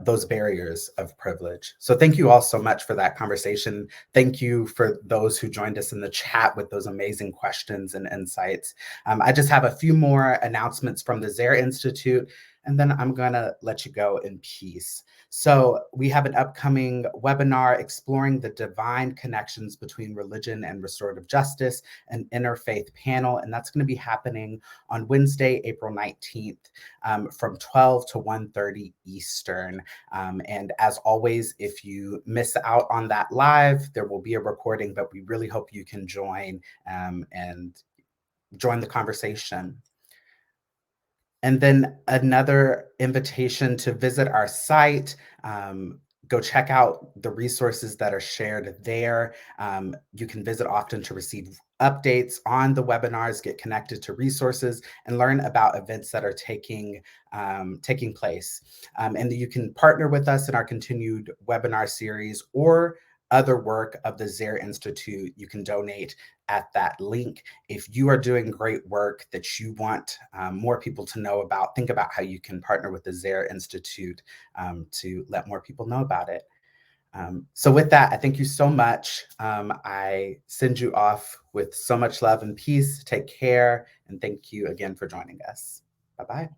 those barriers of privilege. So thank you all so much for that conversation. Thank you for those who joined us in the chat with those amazing questions and insights. I just have a few more announcements from the Zehr Institute, and then I'm gonna let you go in peace. So we have an upcoming webinar exploring the divine connections between religion and restorative justice, an interfaith panel, and that's gonna be happening on Wednesday, April 19th from 12 to 1:30 Eastern. And as always, if you miss out on that live, there will be a recording, but we really hope you can join and join the conversation. And then another invitation to visit our site. Go check out the resources that are shared there. You can visit often to receive updates on the webinars, get connected to resources, and learn about events that are taking place. And you can partner with us in our continued webinar series or other work of the Zehr Institute. You can donate at that link. If you are doing great work that you want more people to know about, think about how you can partner with the Zehr Institute to let more people know about it. So with that, I thank you so much. I send you off with so much love and peace. Take care, and thank you again for joining us. Bye-bye.